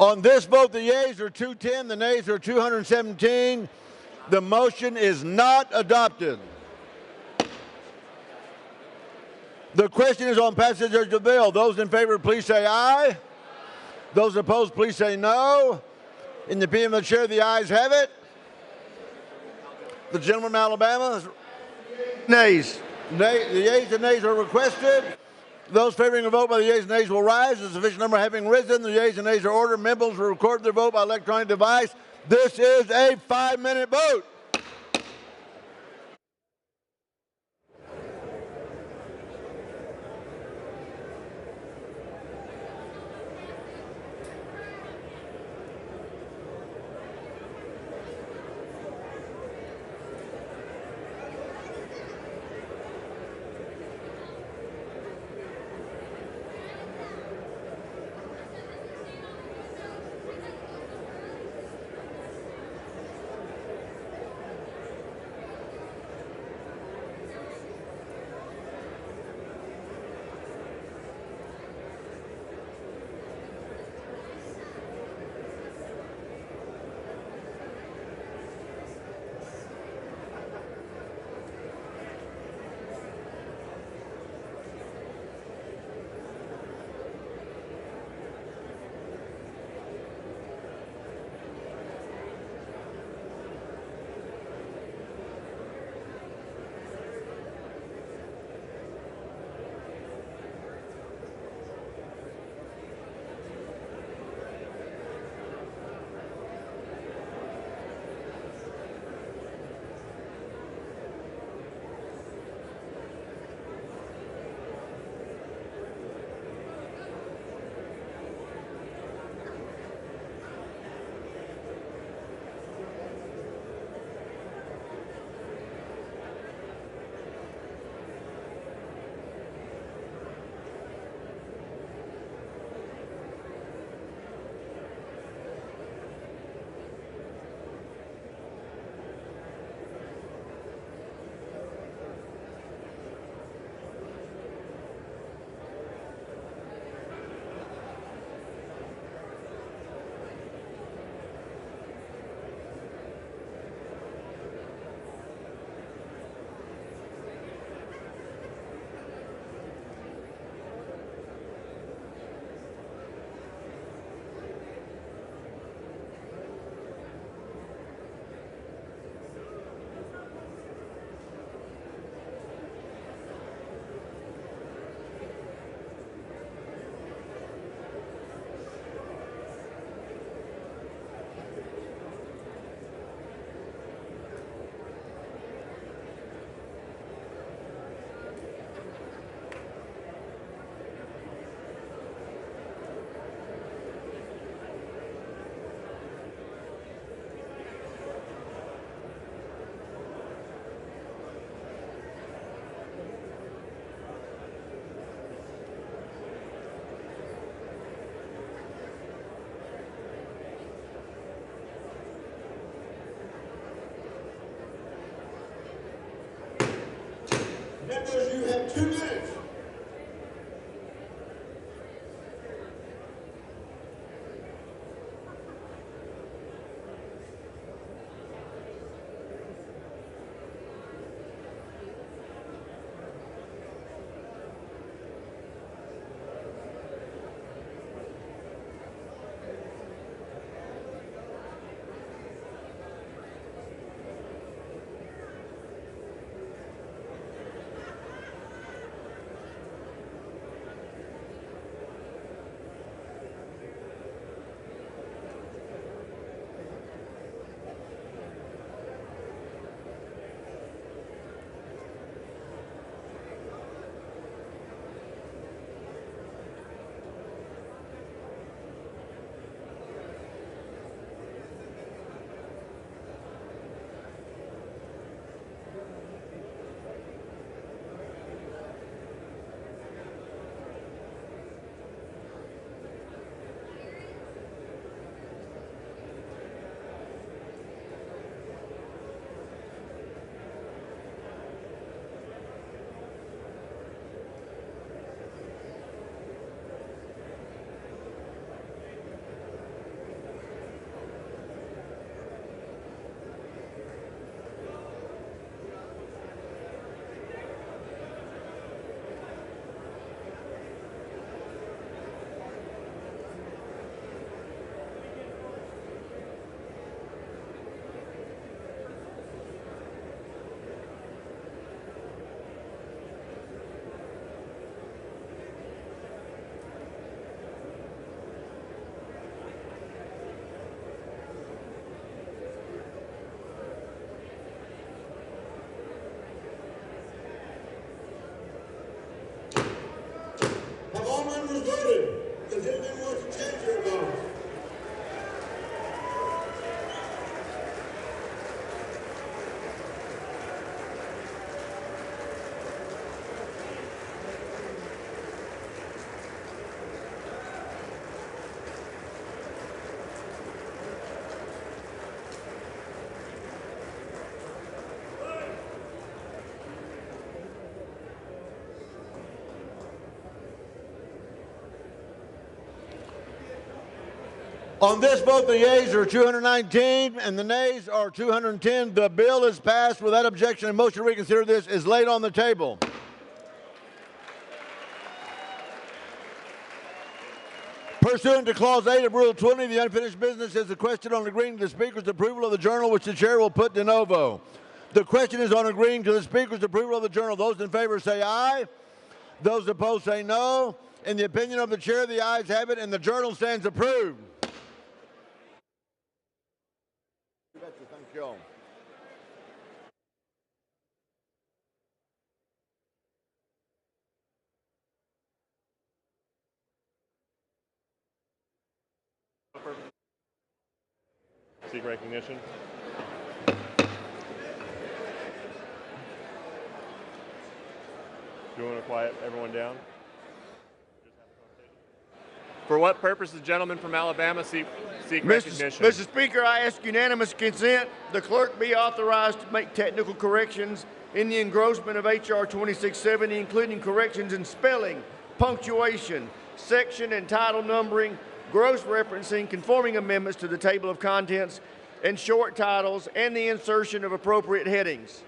On this vote, the yeas are 210, the nays are 217. The motion is not adopted. The question is on passage of the bill. Those in favor, please say aye. Those opposed, please say no. In the opinion of the chair, the ayes have it. The gentleman from Alabama, nays. The yeas and nays are requested. Those favoring a vote by the yeas and nays will rise. A sufficient number having risen, the yeas and nays are ordered. Members will record their vote by electronic device. This is a 5-minute vote. Members, you have 2 minutes. Have all members voted? Does anyone want to change their vote? On this vote, the yeas are 219 and the nays are 210. The bill is passed without objection, and motion to reconsider this is laid on the table. Pursuant to Clause 8 of Rule 20, the unfinished business is the question on agreeing to the Speaker's approval of the journal, which the Chair will put de novo. The question is on agreeing to the Speaker's approval of the journal. Those in favor say aye. Those opposed say no. In the opinion of the Chair, the ayes have it, and the journal stands approved. Thank you. Seek recognition. Do you want to quiet everyone down? For what purpose does the gentleman from Alabama seek recognition? Mr. Speaker, I ask unanimous consent the clerk be authorized to make technical corrections in the engrossment of H.R. 2670, including corrections in spelling, punctuation, section and title numbering, gross referencing, conforming amendments to the table of contents, and short titles, and the insertion of appropriate headings.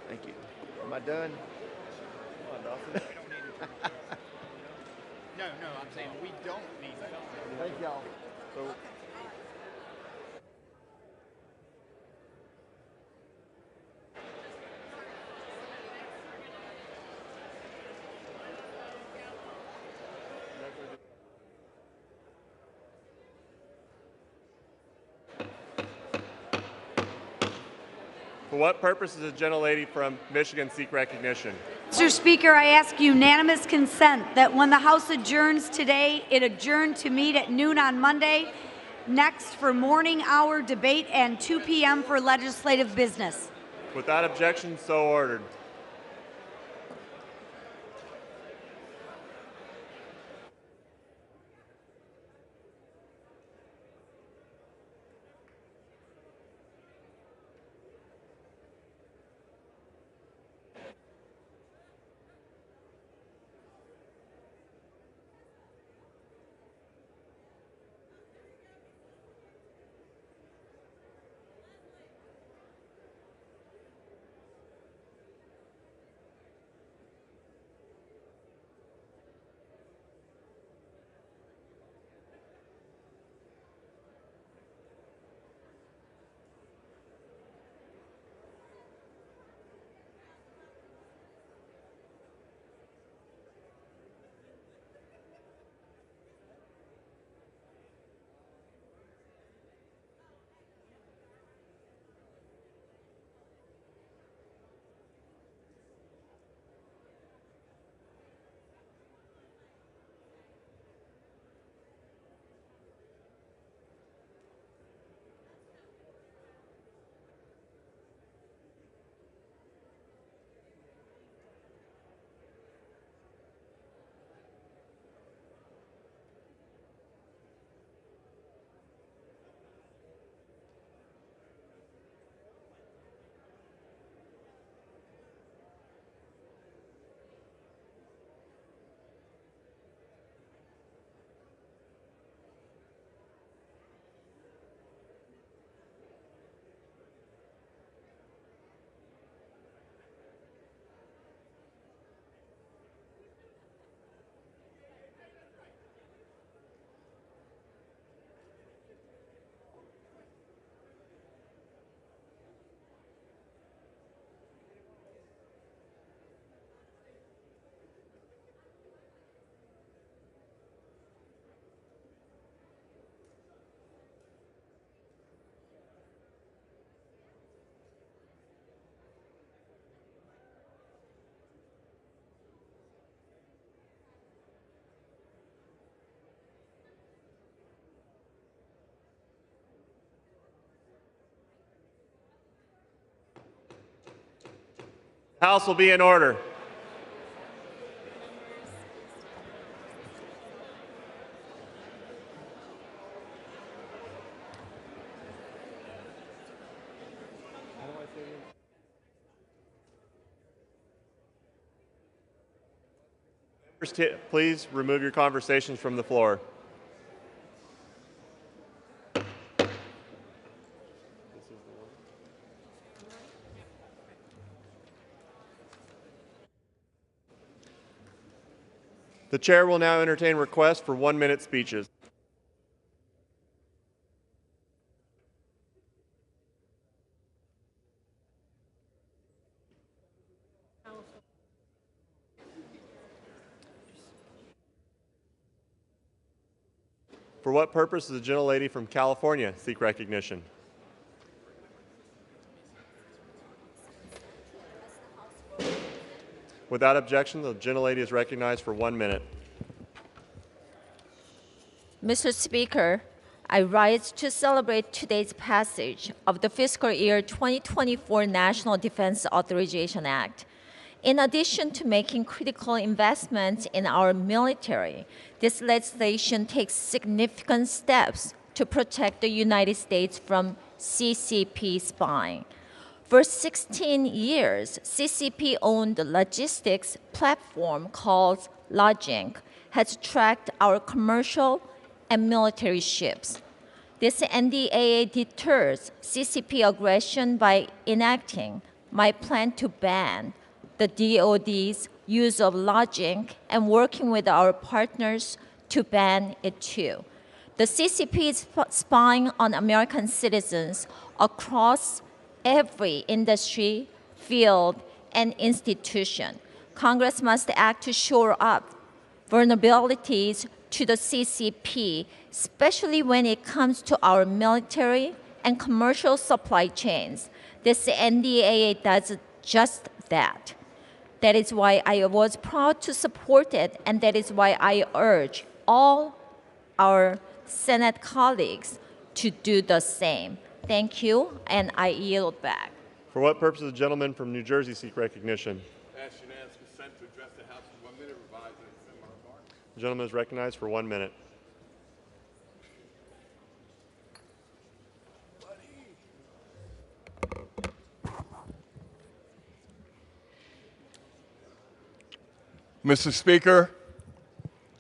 Thank you. Am I done? Come on, Dawson. No, I'm saying we don't need that. Thank y'all. So, for what purpose does the gentlelady from Michigan seek recognition? Mr. Speaker, I ask unanimous consent that when the House adjourns today, it adjourn to meet at noon on Monday, next for morning hour debate, and 2 p.m. for legislative business. Without objection, so ordered. House will be in order. Please remove your conversations from the floor. The chair will now entertain requests for 1-minute speeches. For what purpose does the gentlelady from California seek recognition? Without objection, the gentlelady is recognized for 1 minute. Mr. Speaker, I rise to celebrate today's passage of the fiscal year 2024 National Defense Authorization Act. In addition to making critical investments in our military, this legislation takes significant steps to protect the United States from CCP spying. For 16 years, CCP-owned logistics platform called Logink has tracked our commercial and military ships. This NDAA deters CCP aggression by enacting my plan to ban the DoD's use of Logink and working with our partners to ban it too. The CCP is spying on American citizens across every industry, field, and institution. Congress must act to shore up vulnerabilities to the CCP, especially when it comes to our military and commercial supply chains. This NDAA does just that. That is why I was proud to support it, and that is why I urge all our Senate colleagues to do the same. Thank you, and I yield back. For what purpose does the gentleman from New Jersey seek recognition? Ask unanimous consent to address the House for 1 minute, revise and extend my remarks. The gentleman is recognized for 1 minute. Mr. Speaker,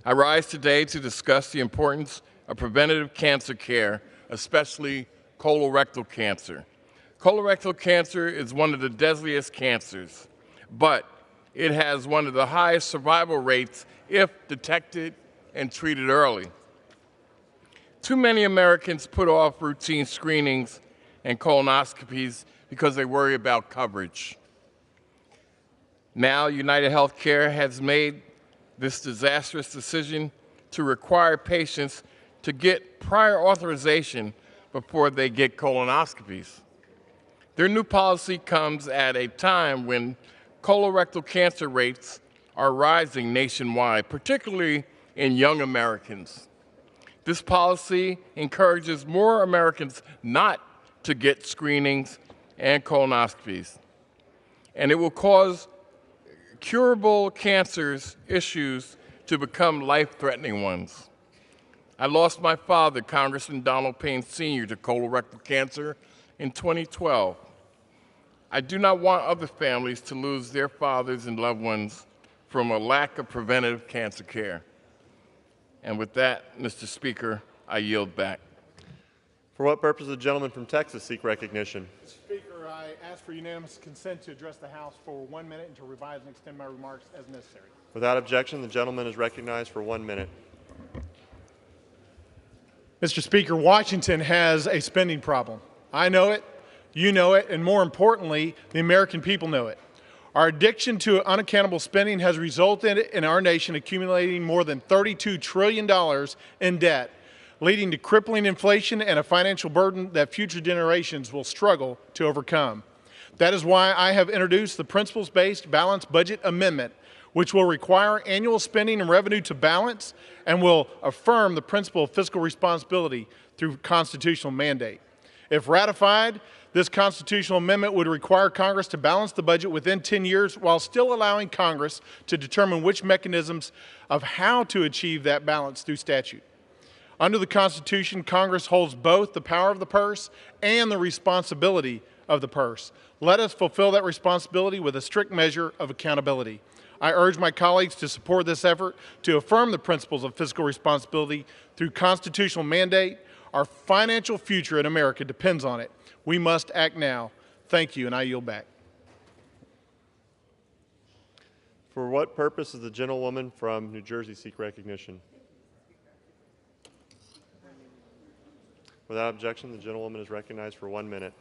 I rise today to discuss the importance of preventative cancer care, especially colorectal cancer. Colorectal cancer is one of the deadliest cancers, but it has one of the highest survival rates if detected and treated early. Too many Americans put off routine screenings and colonoscopies because they worry about coverage. Now, UnitedHealthcare has made this disastrous decision to require patients to get prior authorization before they get colonoscopies. Their new policy comes at a time when colorectal cancer rates are rising nationwide, particularly in young Americans. This policy encourages more Americans not to get screenings and colonoscopies, and it will cause curable cancers issues to become life-threatening ones. I lost my father, Congressman Donald Payne Sr., to colorectal cancer in 2012. I do not want other families to lose their fathers and loved ones from a lack of preventative cancer care. And with that, Mr. Speaker, I yield back. For what purpose does the gentleman from Texas seek recognition? Speaker, I ask for unanimous consent to address the House for 1 minute and to revise and extend my remarks as necessary. Without objection, the gentleman is recognized for 1 minute. Mr. Speaker, Washington has a spending problem. I know it, you know it, and more importantly, the American people know it. Our addiction to unaccountable spending has resulted in our nation accumulating more than $32 trillion in debt, leading to crippling inflation and a financial burden that future generations will struggle to overcome. That is why I have introduced the Principles-Based Balanced Budget Amendment, which will require annual spending and revenue to balance and will affirm the principle of fiscal responsibility through constitutional mandate. If ratified, this constitutional amendment would require Congress to balance the budget within 10 years while still allowing Congress to determine which mechanisms of how to achieve that balance through statute. Under the Constitution, Congress holds both the power of the purse and the responsibility of the purse. Let us fulfill that responsibility with a strict measure of accountability. I urge my colleagues to support this effort to affirm the principles of fiscal responsibility through constitutional mandate. Our financial future in America depends on it. We must act now. Thank you, and I yield back. For what purpose does the gentlewoman from New Jersey seek recognition? Without objection, the gentlewoman is recognized for 1 minute.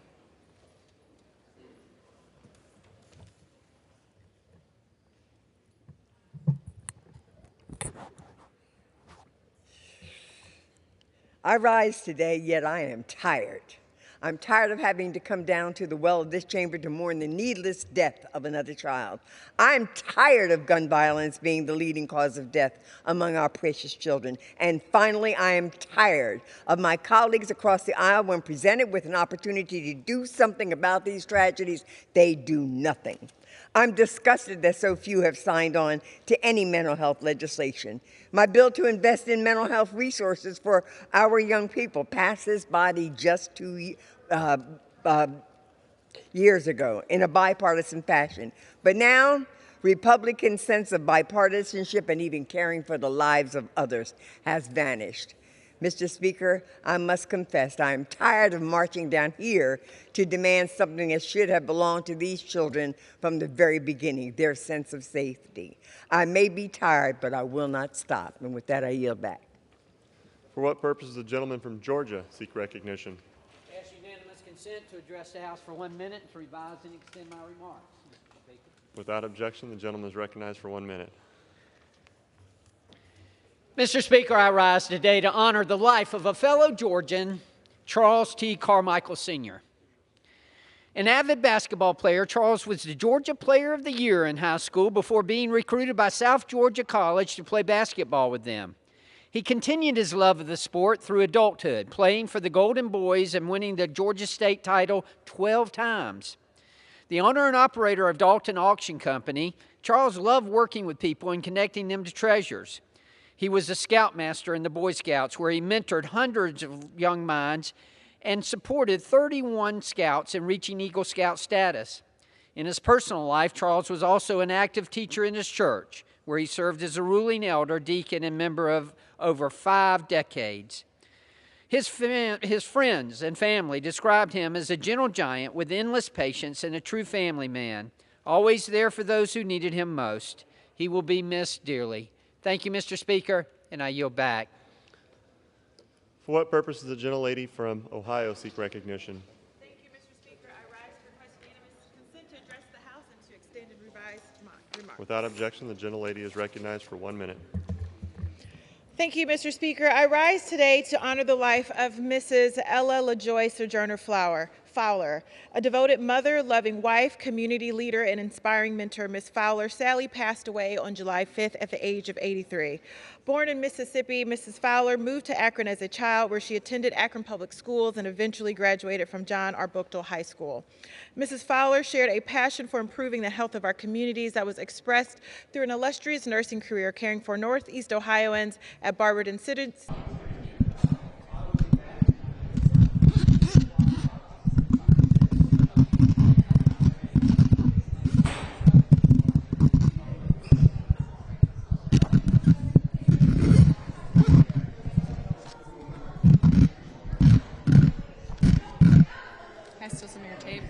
I rise today, yet I am tired. I'm tired of having to come down to the well of this chamber to mourn the needless death of another child. I'm tired of gun violence being the leading cause of death among our precious children. And finally, I am tired of my colleagues across the aisle, when presented with an opportunity to do something about these tragedies, they do nothing. I'm disgusted that so few have signed on to any mental health legislation. My bill to invest in mental health resources for our young people passed this body just 2 years ago in a bipartisan fashion. But now, Republican sense of bipartisanship and even caring for the lives of others has vanished. Mr. Speaker, I must confess I am tired of marching down here to demand something that should have belonged to these children from the very beginning, their sense of safety. I may be tired, but I will not stop. And with that, I yield back. For what purpose does the gentleman from Georgia seek recognition? Ask unanimous consent to address the House for 1 minute and to revise and extend my remarks. Mr. Speaker. Without objection, the gentleman is recognized for 1 minute. Mr. Speaker, I rise today to honor the life of a fellow Georgian, Charles T. Carmichael, Sr. An avid basketball player, Charles was the Georgia Player of the Year in high school before being recruited by South Georgia College to play basketball with them. He continued his love of the sport through adulthood, playing for the Golden Boys and winning the Georgia State title 12 times. The owner and operator of Dalton Auction Company, Charles loved working with people and connecting them to treasures. He was a scoutmaster in the Boy Scouts, where he mentored hundreds of young minds and supported 31 scouts in reaching Eagle Scout status. In his personal life, Charles was also an active teacher in his church, where he served as a ruling elder, deacon, and member of over 5 decades. His friends and family described him as a gentle giant with endless patience and a true family man, always there for those who needed him most. He will be missed dearly. Thank you, Mr. Speaker, and I yield back. For what purpose does the gentlelady from Ohio seek recognition? Thank you, Mr. Speaker. I rise to request unanimous consent to address the House and to extend and revise my remarks. Without objection, the gentlelady is recognized for 1 minute. Thank you, Mr. Speaker. I rise today to honor the life of Mrs. Ella LaJoy Sojourner Fowler, a devoted mother, loving wife, community leader, and inspiring mentor. Ms. Fowler sadly passed away on July 5th at the age of 83. Born in Mississippi, Mrs. Fowler moved to Akron as a child, where she attended Akron Public Schools and eventually graduated from John R. Buchtel High School. Mrs. Fowler shared a passion for improving the health of our communities that was expressed through an illustrious nursing career, caring for Northeast Ohioans at Barberton City. Can I steal some of your tape?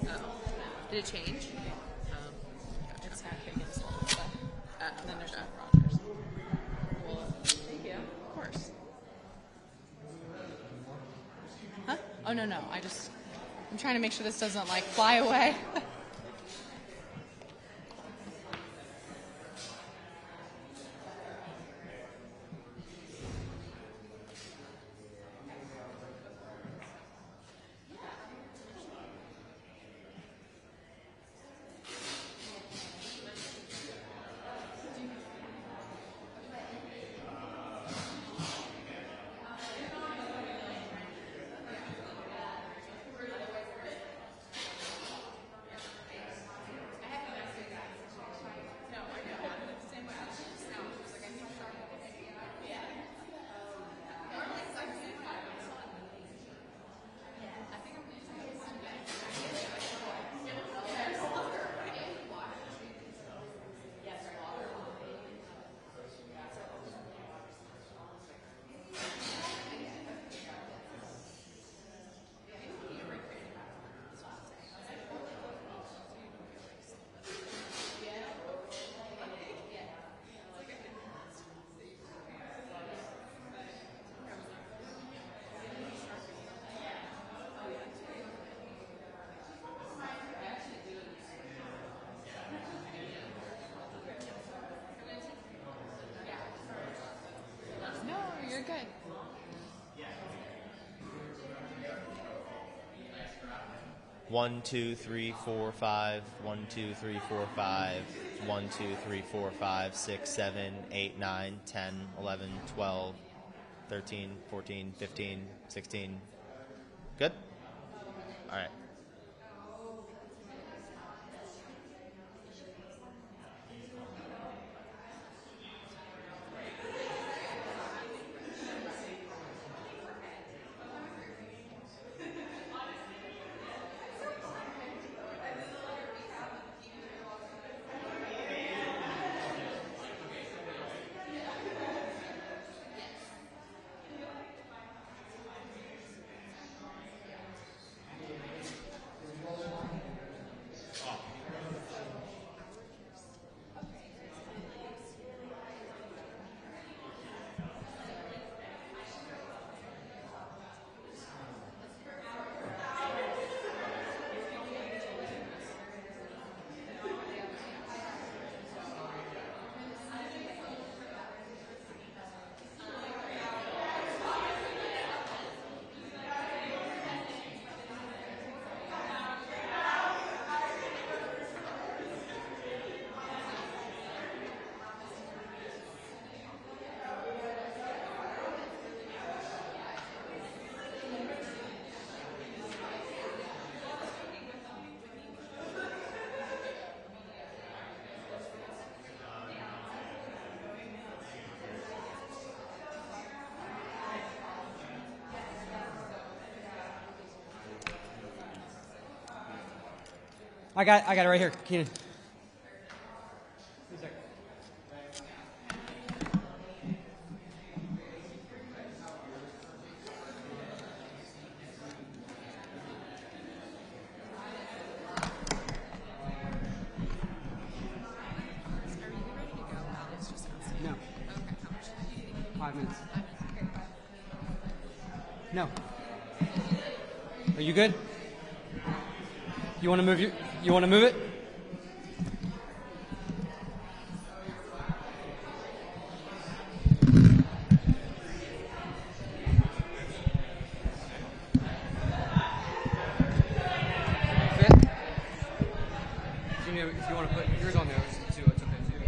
Oh. Did it change? It's not getting installed. And then there's Rogers. Well, thank you. Of course. Huh? Oh, no. I'm trying to make sure this doesn't, fly away. 1, 2, 3, 4, 5, 1, 2, 3, 4, 5, 1, 2, 3, 4, 5, 6, 7, 8, 9, 10, 11, 12, 13, 14, 15, 16. Good? All right. I got it right here, Keenan. No. 5 minutes. No. Are you good? You want to move you want to move it? If you want to put yours on there too, it's okay too.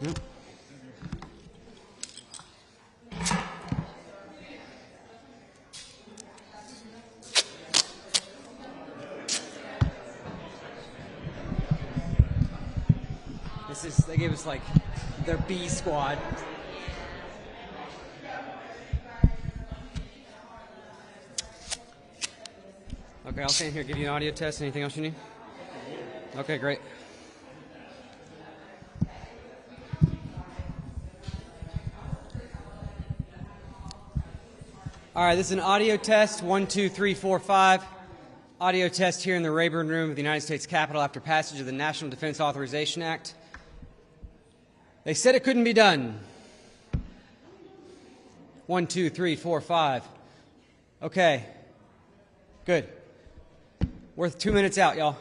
Yep. They gave us like their B squad. Okay, I'll stand here, give you an audio test. Anything else you need? Okay, great. All right, this is an audio test, 1, 2, 3, 4, 5. Audio test here in the Rayburn Room of the United States Capitol after passage of the National Defense Authorization Act. They said it couldn't be done. 1, 2, 3, 4, 5. Okay, good. We're 2 minutes out, y'all.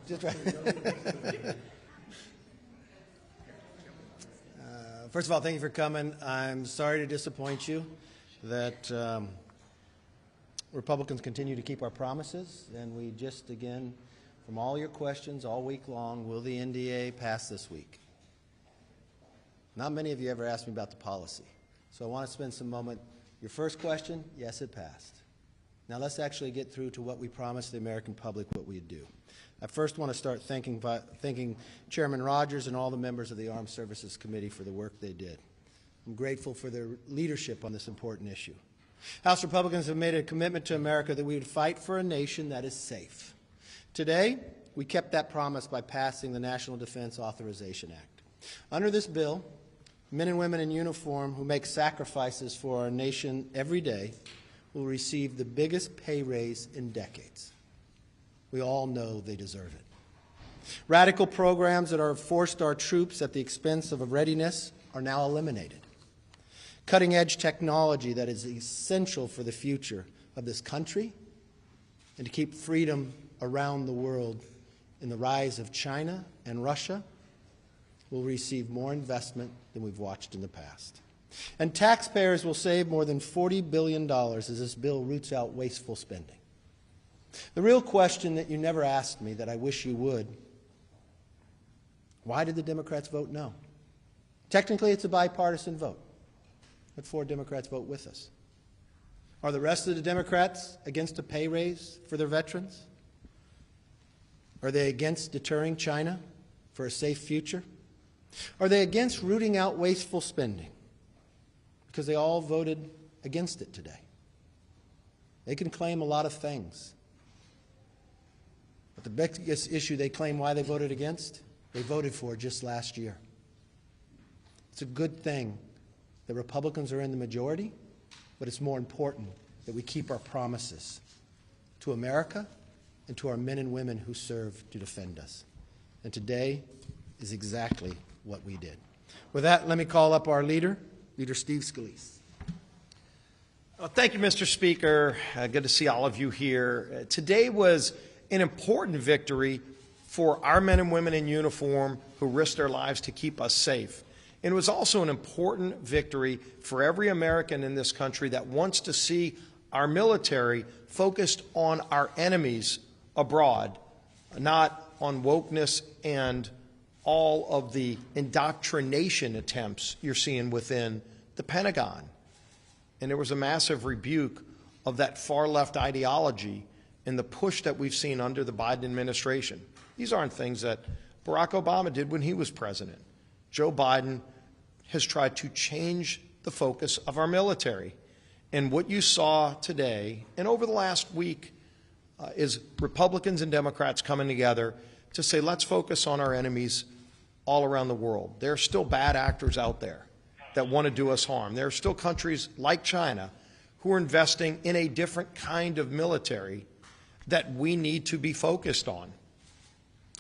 Just right. First of all, thank you for coming. I'm sorry to disappoint you that Republicans continue to keep our promises, and we just, again, from all your questions all week long, will the NDA pass this week? Not many of you ever asked me about the policy, so I want to spend some moment. Your first question, yes, it passed. Now let's actually get through to what we promised the American public what we'd do. I first want to start thanking Chairman Rogers and all the members of the Armed Services Committee for the work they did. I'm grateful for their leadership on this important issue. House Republicans have made a commitment to America that we would fight for a nation that is safe. Today, we kept that promise by passing the National Defense Authorization Act. Under this bill, men and women in uniform who make sacrifices for our nation every day will receive the biggest pay raise in decades. We all know they deserve it. Radical programs that have forced our troops at the expense of readiness are now eliminated. Cutting-edge technology that is essential for the future of this country and to keep freedom around the world in the rise of China and Russia will receive more investment than we've watched in the past. And taxpayers will save more than $40 billion as this bill roots out wasteful spending. The real question that you never asked me that I wish you would, why did the Democrats vote no? Technically, it's a bipartisan vote, but 4 Democrats vote with us. Are the rest of the Democrats against a pay raise for their veterans? Are they against deterring China for a safe future? Are they against rooting out wasteful spending? Because they all voted against it today. They can claim a lot of things. But the biggest issue they claim why they voted against, they voted for just last year. It's a good thing that Republicans are in the majority, but it's more important that we keep our promises to America and to our men and women who serve to defend us. And today is exactly what we did. With that, let me call up our leader, Leader Steve Scalise. Well, thank you, Mr. Speaker. Good to see all of you here. Today was an important victory for our men and women in uniform who risked their lives to keep us safe. And it was also an important victory for every American in this country that wants to see our military focused on our enemies abroad, not on wokeness and all of the indoctrination attempts you're seeing within the Pentagon. And there was a massive rebuke of that far-left ideology and the push that we've seen under the Biden administration. These aren't things that Barack Obama did when he was president. Joe Biden has tried to change the focus of our military. And what you saw today and over the last week is Republicans and Democrats coming together to say, let's focus on our enemies all around the world. There are still bad actors out there that want to do us harm. There are still countries like China who are investing in a different kind of military that we need to be focused on.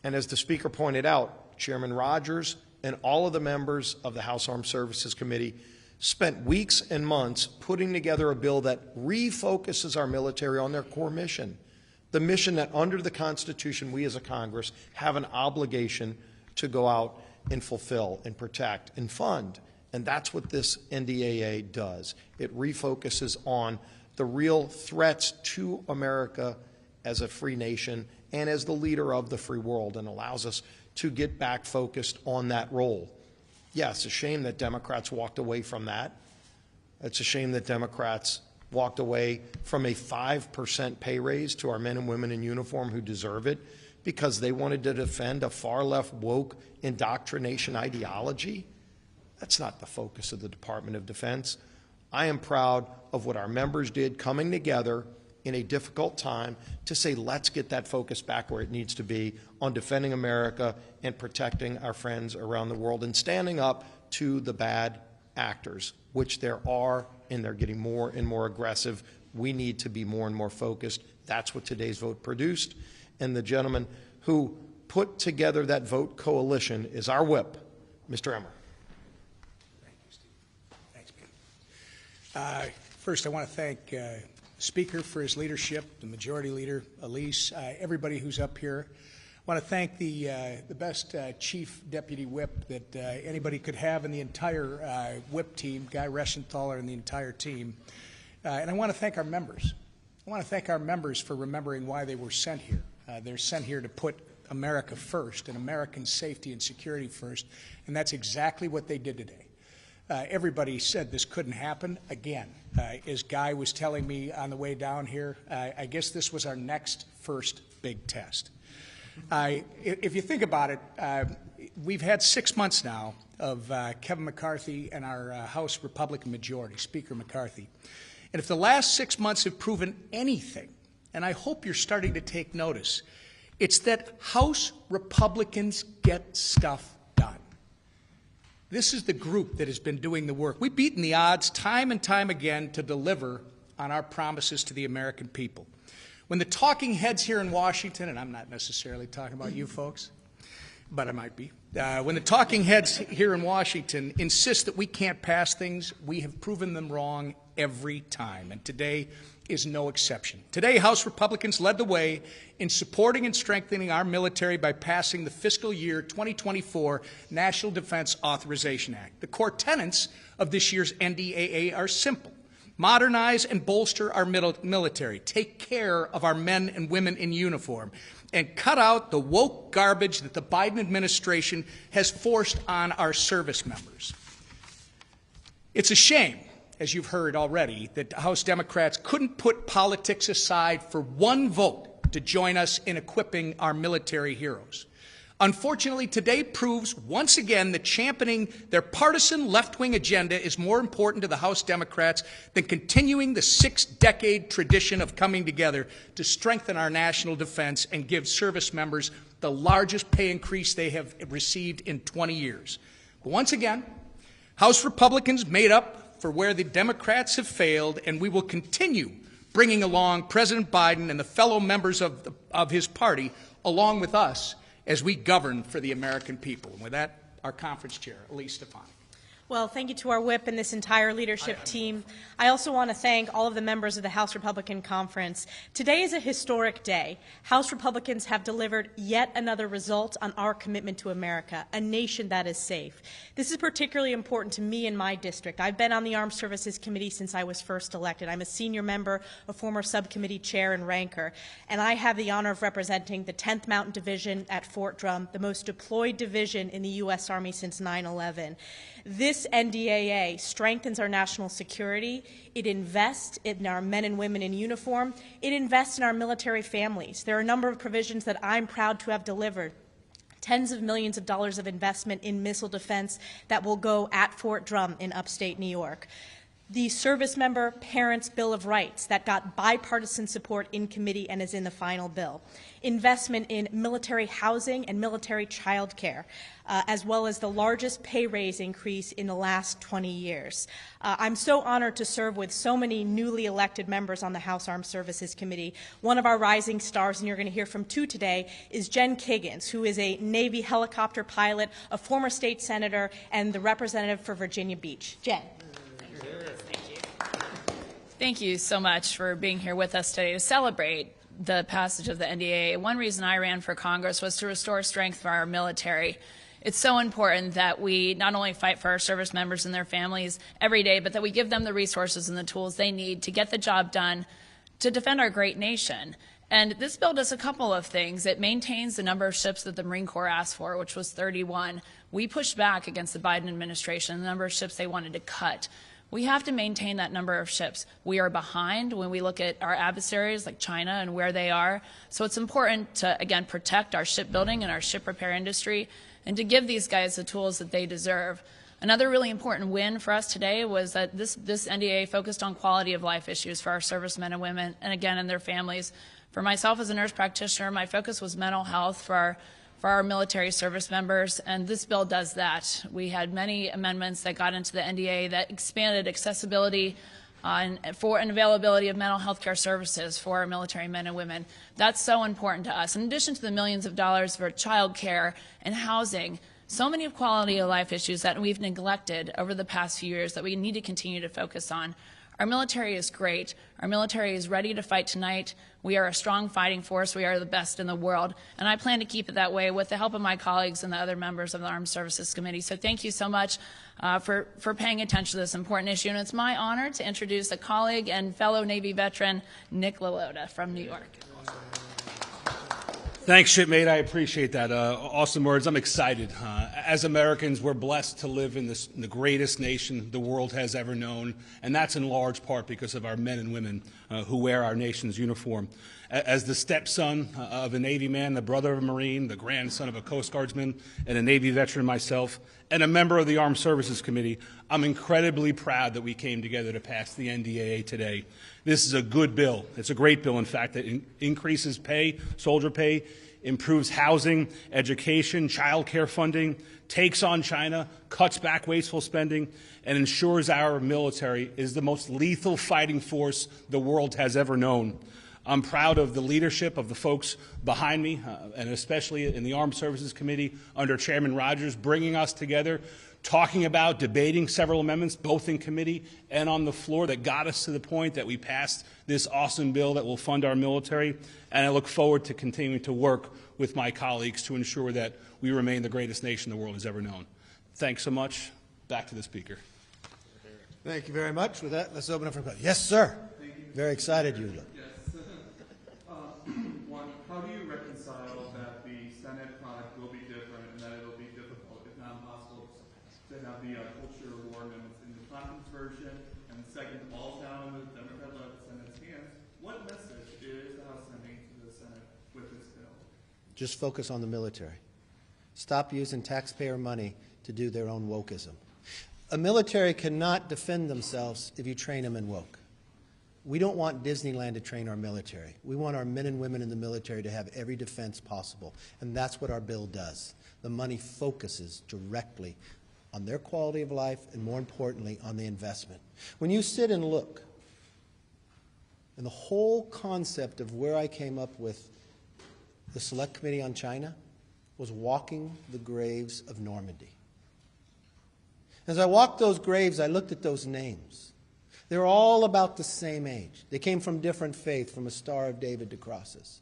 And as the Speaker pointed out, Chairman Rogers and all of the members of the House Armed Services Committee spent weeks and months putting together a bill that refocuses our military on their core mission, the mission that under the Constitution we as a Congress have an obligation to go out and fulfill and protect and fund. And that's what this NDAA does. It refocuses on the real threats to America as a free nation and as the leader of the free world, and allows us to get back focused on that role. Yeah, it's a shame that Democrats walked away from that. It's a shame that Democrats walked away from a 5% pay raise to our men and women in uniform who deserve it because they wanted to defend a far-left woke indoctrination ideology. That's not the focus of the Department of Defense. I am proud of what our members did coming together in a difficult time to say, let's get that focus back where it needs to be on defending America and protecting our friends around the world and standing up to the bad actors, which there are, and they're getting more and more aggressive. We need to be more and more focused. That's what today's vote produced. And the gentleman who put together that vote coalition is our whip, Mr. Emmer. Thanks, Pete. First, I want to thank Speaker for his leadership, the Majority Leader, Elise, everybody who's up here. I want to thank the best Chief Deputy Whip that anybody could have in the entire Whip team, Guy Reschenthaler and the entire team. And I want to thank our members. I want to thank our members for remembering why they were sent here. They're sent here to put America first and American safety and security first, and that's exactly what they did today. Everybody said this couldn't happen. Again, as Guy was telling me on the way down here, I guess this was our next first big test. If you think about it, we've had 6 months now of Kevin McCarthy and our House Republican majority, Speaker McCarthy. And if the last 6 months have proven anything, and I hope you're starting to take notice, it's that House Republicans get stuff done. This is the group that has been doing the work. We've beaten the odds time and time again to deliver on our promises to the American people. When the talking heads here in Washington, and I'm not necessarily talking about you folks, but I might be, when the talking heads here in Washington insist that we can't pass things, we have proven them wrong every time, and today is no exception. Today, House Republicans led the way in supporting and strengthening our military by passing the fiscal year 2024 National Defense Authorization Act. The core tenets of this year's NDAA are simple. Modernize and bolster our military, take care of our men and women in uniform, and cut out the woke garbage that the Biden administration has forced on our service members. It's a shame, as you've heard already, that House Democrats couldn't put politics aside for one vote to join us in equipping our military heroes. Unfortunately, today proves once again that championing their partisan left-wing agenda is more important to the House Democrats than continuing the 6-decade tradition of coming together to strengthen our national defense and give service members the largest pay increase they have received in 20 years. But once again, House Republicans made up for where the Democrats have failed, and we will continue bringing along President Biden and the fellow members of his party along with us as we govern for the American people. And with that, our conference chair, Elise Stefanik. Well, thank you to our whip and this entire leadership team. I also want to thank all of the members of the House Republican Conference. Today is a historic day. House Republicans have delivered yet another result on our commitment to America, a nation that is safe. This is particularly important to me in my district. I've been on the Armed Services Committee since I was first elected. I'm a senior member, a former subcommittee chair and ranker, and I have the honor of representing the 10th Mountain Division at Fort Drum, the most deployed division in the U.S. Army since 9/11. This NDAA strengthens our national security. It invests in our men and women in uniform. It invests in our military families. There are a number of provisions that I'm proud to have delivered. Tens of millions of dollars of investment in missile defense that will go at Fort Drum in upstate New York. The Service Member Parents' Bill of Rights that got bipartisan support in committee and is in the final bill. Investment in military housing and military child care, as well as the largest pay raise increase in the last 20 years. I'm so honored to serve with so many newly elected members on the House Armed Services Committee. One of our rising stars, and you're going to hear from two today, is Jen Kiggins, who is a Navy helicopter pilot, a former state senator, and the representative for Virginia Beach. Jen. Thank you so much for being here with us today to celebrate the passage of the NDAA. One reason I ran for Congress was to restore strength for our military. It's so important that we not only fight for our service members and their families every day, but that we give them the resources and the tools they need to get the job done to defend our great nation. And this bill does a couple of things. It maintains the number of ships that the Marine Corps asked for, which was 31. We pushed back against the Biden administration, the number of ships they wanted to cut. We have to maintain that number of ships. We are behind when we look at our adversaries like China and where they are. So it's important to, again, protect our shipbuilding and our ship repair industry and to give these guys the tools that they deserve. Another really important win for us today was that this NDAA focused on quality of life issues for our servicemen and women and, again, and their families. For myself as a nurse practitioner, my focus was mental health for our military service members, and this bill does that. We had many amendments that got into the NDAA that expanded accessibility and availability of mental health care services for our military men and women. That's so important to us. In addition to the millions of dollars for child care and housing, so many of quality of life issues that we've neglected over the past few years that we need to continue to focus on Our military is great. Our military is ready to fight tonight. We are a strong fighting force. We are the best in the world. And I plan to keep it that way with the help of my colleagues and the other members of the Armed Services Committee. So thank you so much for paying attention to this important issue. And it's my honor to introduce a colleague and fellow Navy veteran, Nick LaLota from New York. Thanks, shipmate. I appreciate that. Awesome words. I'm excited. As Americans, we're blessed to live in the greatest nation the world has ever known, and that's in large part because of our men and women who wear our nation's uniform. As the stepson of a Navy man, the brother of a Marine, the grandson of a Coast Guardsman, and a Navy veteran myself, and a member of the Armed Services Committee, I'm incredibly proud that we came together to pass the NDAA today. This is a good bill. It's a great bill, in fact, that increases pay, soldier pay, improves housing, education, child care funding, takes on China, cuts back wasteful spending, and ensures our military is the most lethal fighting force the world has ever known. I'm proud of the leadership of the folks behind me, and especially in the Armed Services Committee under Chairman Rogers, bringing us together, talking about, debating several amendments, both in committee and on the floor, that got us to the point that we passed this awesome bill that will fund our military. And I look forward to continuing to work with my colleagues to ensure that we remain the greatest nation the world has ever known. Thanks so much. Back to the Speaker. Thank you very much. With that, let's open up for questions. Yes, sir. Thank you. Very excited you look. Yes. One, how do you reconcile that the Senate product will be different and that it will be difficult, if not impossible, to have the culture war amendments in the conference version, and second, falls down in the Democrat-led Senate's hands? What message is the House sending to the Senate with this bill? Just focus on the military. Stop using taxpayer money to do their own wokeism. A military cannot defend themselves if you train them in woke. We don't want Disneyland to train our military. We want our men and women in the military to have every defense possible, and that's what our bill does. The money focuses directly on their quality of life and, more importantly, on the investment. When you sit and look, and the whole concept of where I came up with the Select Committee on China was walking the graves of Normandy. As I walked those graves, I looked at those names. They're all about the same age. They came from different faiths, from a Star of David to crosses.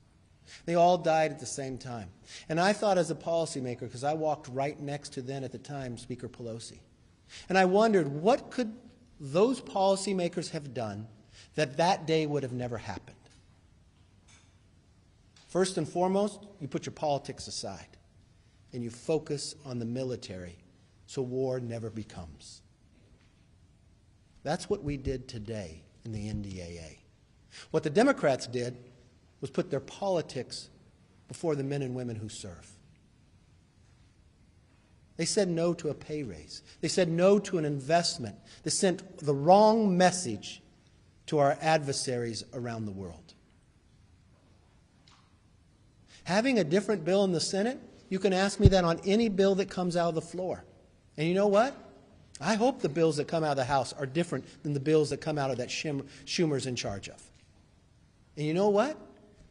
They all died at the same time. And I thought, as a policymaker, because I walked right next to then at the time Speaker Pelosi, and I wondered, what could those policymakers have done that that day would have never happened? First and foremost, you put your politics aside and you focus on the military so war never becomes. That's what we did today in the NDAA. What the Democrats did was put their politics before the men and women who serve. They said no to a pay raise. They said no to an investment. They sent the wrong message to our adversaries around the world. Having a different bill in the Senate, you can ask me that on any bill that comes out of the floor. And you know what? I hope the bills that come out of the House are different than the bills that come out of that Schumer's in charge of. And you know what?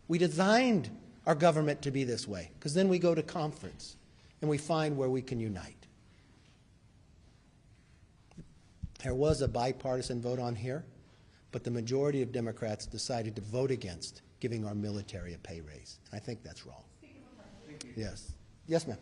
We designed our government to be this way, because then we go to conference and we find where we can unite. There was a bipartisan vote on here, but the majority of Democrats decided to vote against giving our military a pay raise. And I think that's wrong. Thank you. Yes. Yes, ma'am.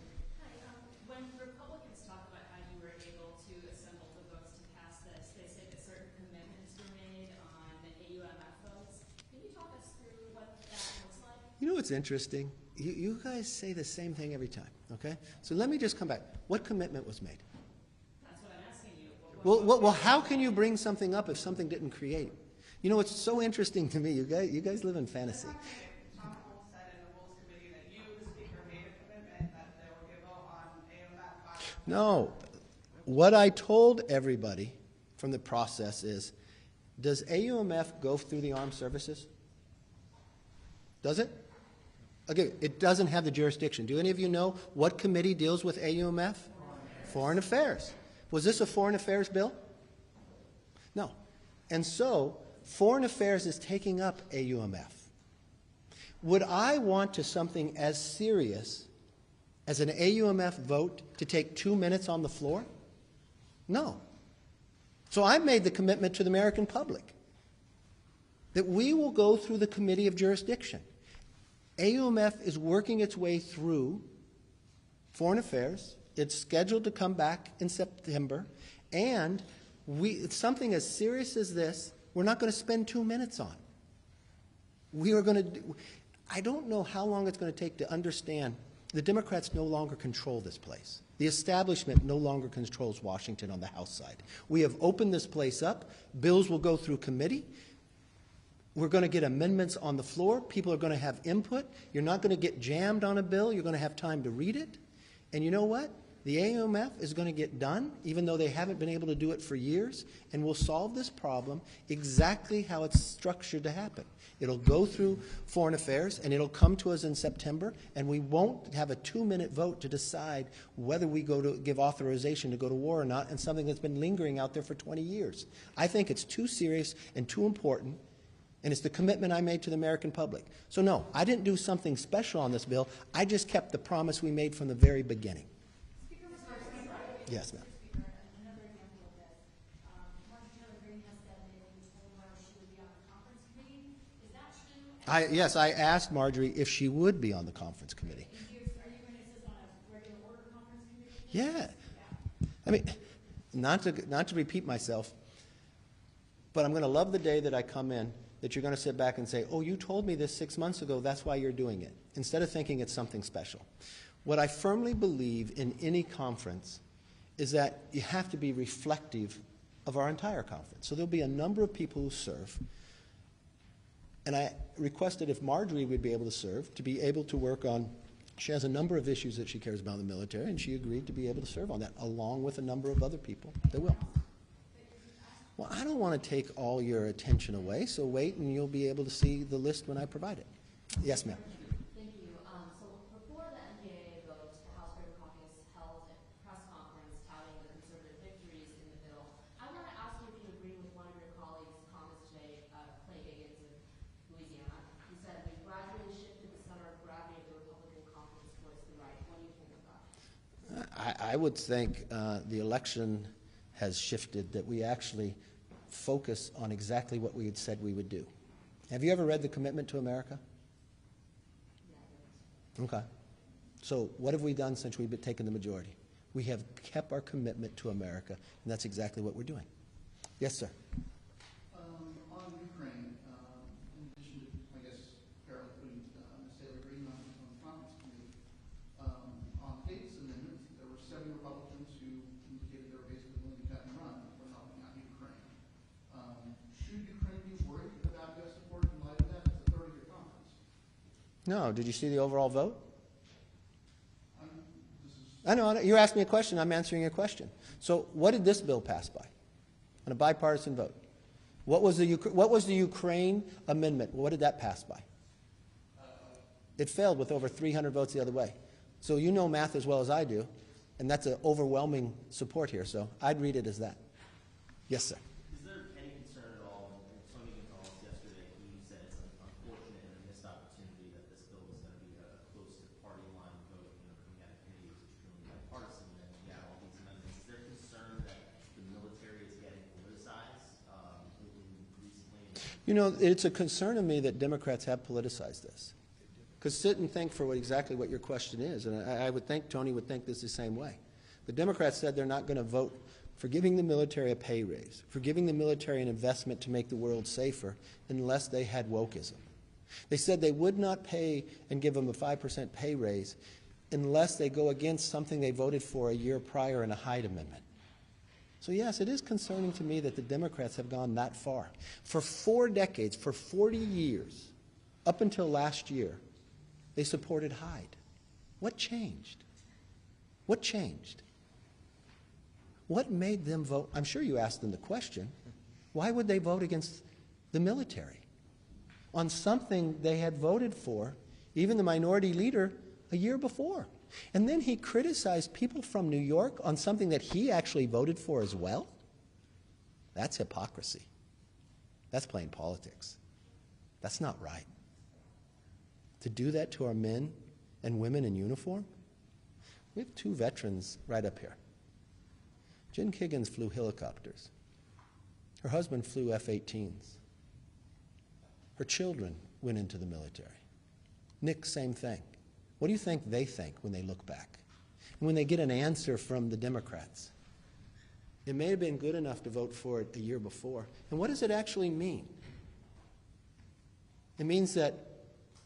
When Republicans talk about how you were able to assemble the votes to pass this, they say that certain commitments were made on AUMF votes. Can you talk us through what that looks like? You know what's interesting? You guys say the same thing every time, okay? So let me just come back. What commitment was made? That's what I'm asking you. Well, how can you bring something up if something didn't create? You know, it's so interesting to me. You guys live in fantasy. No. What I told everybody from the process is, does AUMF go through the armed services? Does it? Okay, it doesn't have the jurisdiction. Do any of you know what committee deals with AUMF? Foreign Affairs. Was this a Foreign Affairs bill? No. And so, Foreign Affairs is taking up AUMF. Would I want to something as serious as an AUMF vote to take 2 minutes on the floor? No. So I made the commitment to the American public. that we will go through the Committee of Jurisdiction. AUMF is working its way through Foreign Affairs. It's scheduled to come back in September, and it's something as serious as this, we're not going to spend 2 minutes on. We are going to I don't know how long it's going to take to understand the Democrats no longer control this place. The establishment no longer controls Washington on the House side. We have opened this place up. Bills will go through committee. We're going to get amendments on the floor. People are going to have input. You're not going to get jammed on a bill. You're going to have time to read it. And you know what? The AUMF is going to get done, even though they haven't been able to do it for years, and we'll solve this problem exactly how it's structured to happen. It'll go through Foreign Affairs, and it'll come to us in September, and we won't have a 2-minute vote to decide whether we go to give authorization to go to war or not, and something that's been lingering out there for 20 years. I think it's too serious and too important, and it's the commitment I made to the American public. So no, I didn't do something special on this bill. I just kept the promise we made from the very beginning. Yes, ma'am. Yes, I asked Marjorie if she would be on the conference committee. Yeah. I mean, not to repeat myself, but I'm going to love the day that I come in that you're going to sit back and say, oh, you told me this 6 months ago, that's why you're doing it, instead of thinking it's something special. What I firmly believe in any conference is that you have to be reflective of our entire conference. So there'll be a number of people who serve, and I requested if Marjorie would be able to serve, to be able to work on, she has a number of issues that she cares about in the military, and she agreed to be able to serve on that, along with a number of other people that will. Well, I don't want to take all your attention away, so wait and you'll be able to see the list when I provide it. Yes, ma'am. Thank you. So before the NDAA vote, the House Freedom Caucus held a press conference touting the conservative victories in the bill. I want to ask you if you agree with one of your colleagues' comments today, Clay Higgins of Louisiana. He said, we've gradually shifted the center of gravity of the Republican caucus towards the right. What do you think of that? I would think the election has shifted, that we actually focus on exactly what we had said we would do. Have you ever read The Commitment to America? Okay. So what have we done since we've taken the majority? We have kept our commitment to America, and that's exactly what we're doing. Yes, sir. On Ukraine, in addition to, I guess, apparently putting Ms. Taylor Greene on the conference committee, on Kate's amendment, there were 7 Republicans who indicated they were basically willing to cut and run for helping out Ukraine. Should Ukraine be worried about U.S. support in light of that? It's a 30-year conference. No. Did you see the overall vote? I know. You asked me a question. I'm answering your question. So what did this bill pass by? On a bipartisan vote. What was the Ukraine amendment? What did that pass by? It failed with over 300 votes the other way. So you know math as well as I do, and that's an overwhelming support here. So I'd read it as that. Yes, sir. Is there any concern at all, and Tony Gonzalez yesterday, he said it's unfortunate and a missed opportunity that this bill is going to be a close to party line vote, coming out of committee is extremely bipartisan, and you have all these amendments. Is there concern that the military is getting politicized recently? You know, it's a concern of me that Democrats have politicized this. Because sit and think for exactly what your question is, and I would think Tony would think this the same way. The Democrats said they're not going to vote for giving the military a pay raise, for giving the military an investment to make the world safer, unless they had wokeism. They said they would not pay and give them a 5% pay raise unless they go against something they voted for a year prior in a Hyde Amendment. So yes, it is concerning to me that the Democrats have gone that far. For 4 decades, for 40 years, up until last year, they supported Hyde. What changed? What changed? What made them vote? I'm sure you asked them the question. Why would they vote against the military on something they had voted for, even the minority leader, a year before? And then he criticized people from New York on something that he actually voted for as well? That's hypocrisy. That's playing politics. That's not right. To do that to our men and women in uniform? We have 2 veterans right up here. Jen Kiggins flew helicopters. Her husband flew F-18s. Her children went into the military. Nick, same thing. What do you think they think when they look back? And when they get an answer from the Democrats? It may have been good enough to vote for it a year before. And what does it actually mean? It means that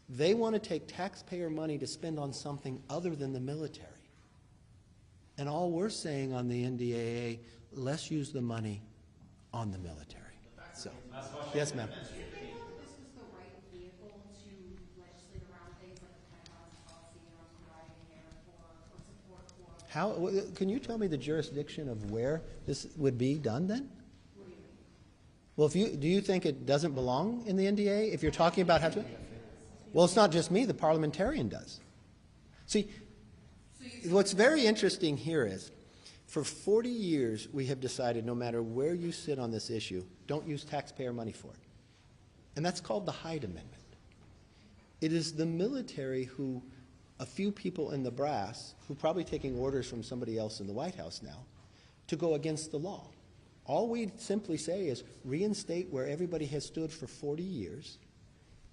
they want to take taxpayer money to spend on something other than the military. And all we're saying on the NDAA, let's use the money on the military. So, yes, ma'am. How, can you tell me the jurisdiction of where this would be done then? What do you mean? Well, do you think it doesn't belong in the NDA? If you're talking about how to, well, it's not just me, the parliamentarian does. See, what's very interesting here is, for 40 years we have decided no matter where you sit on this issue, don't use taxpayer money for it. And that's called the Hyde Amendment. It is the military who, a few people in the brass, who are probably taking orders from somebody else in the White House now, to go against the law. All we simply say is reinstate where everybody has stood for 40 years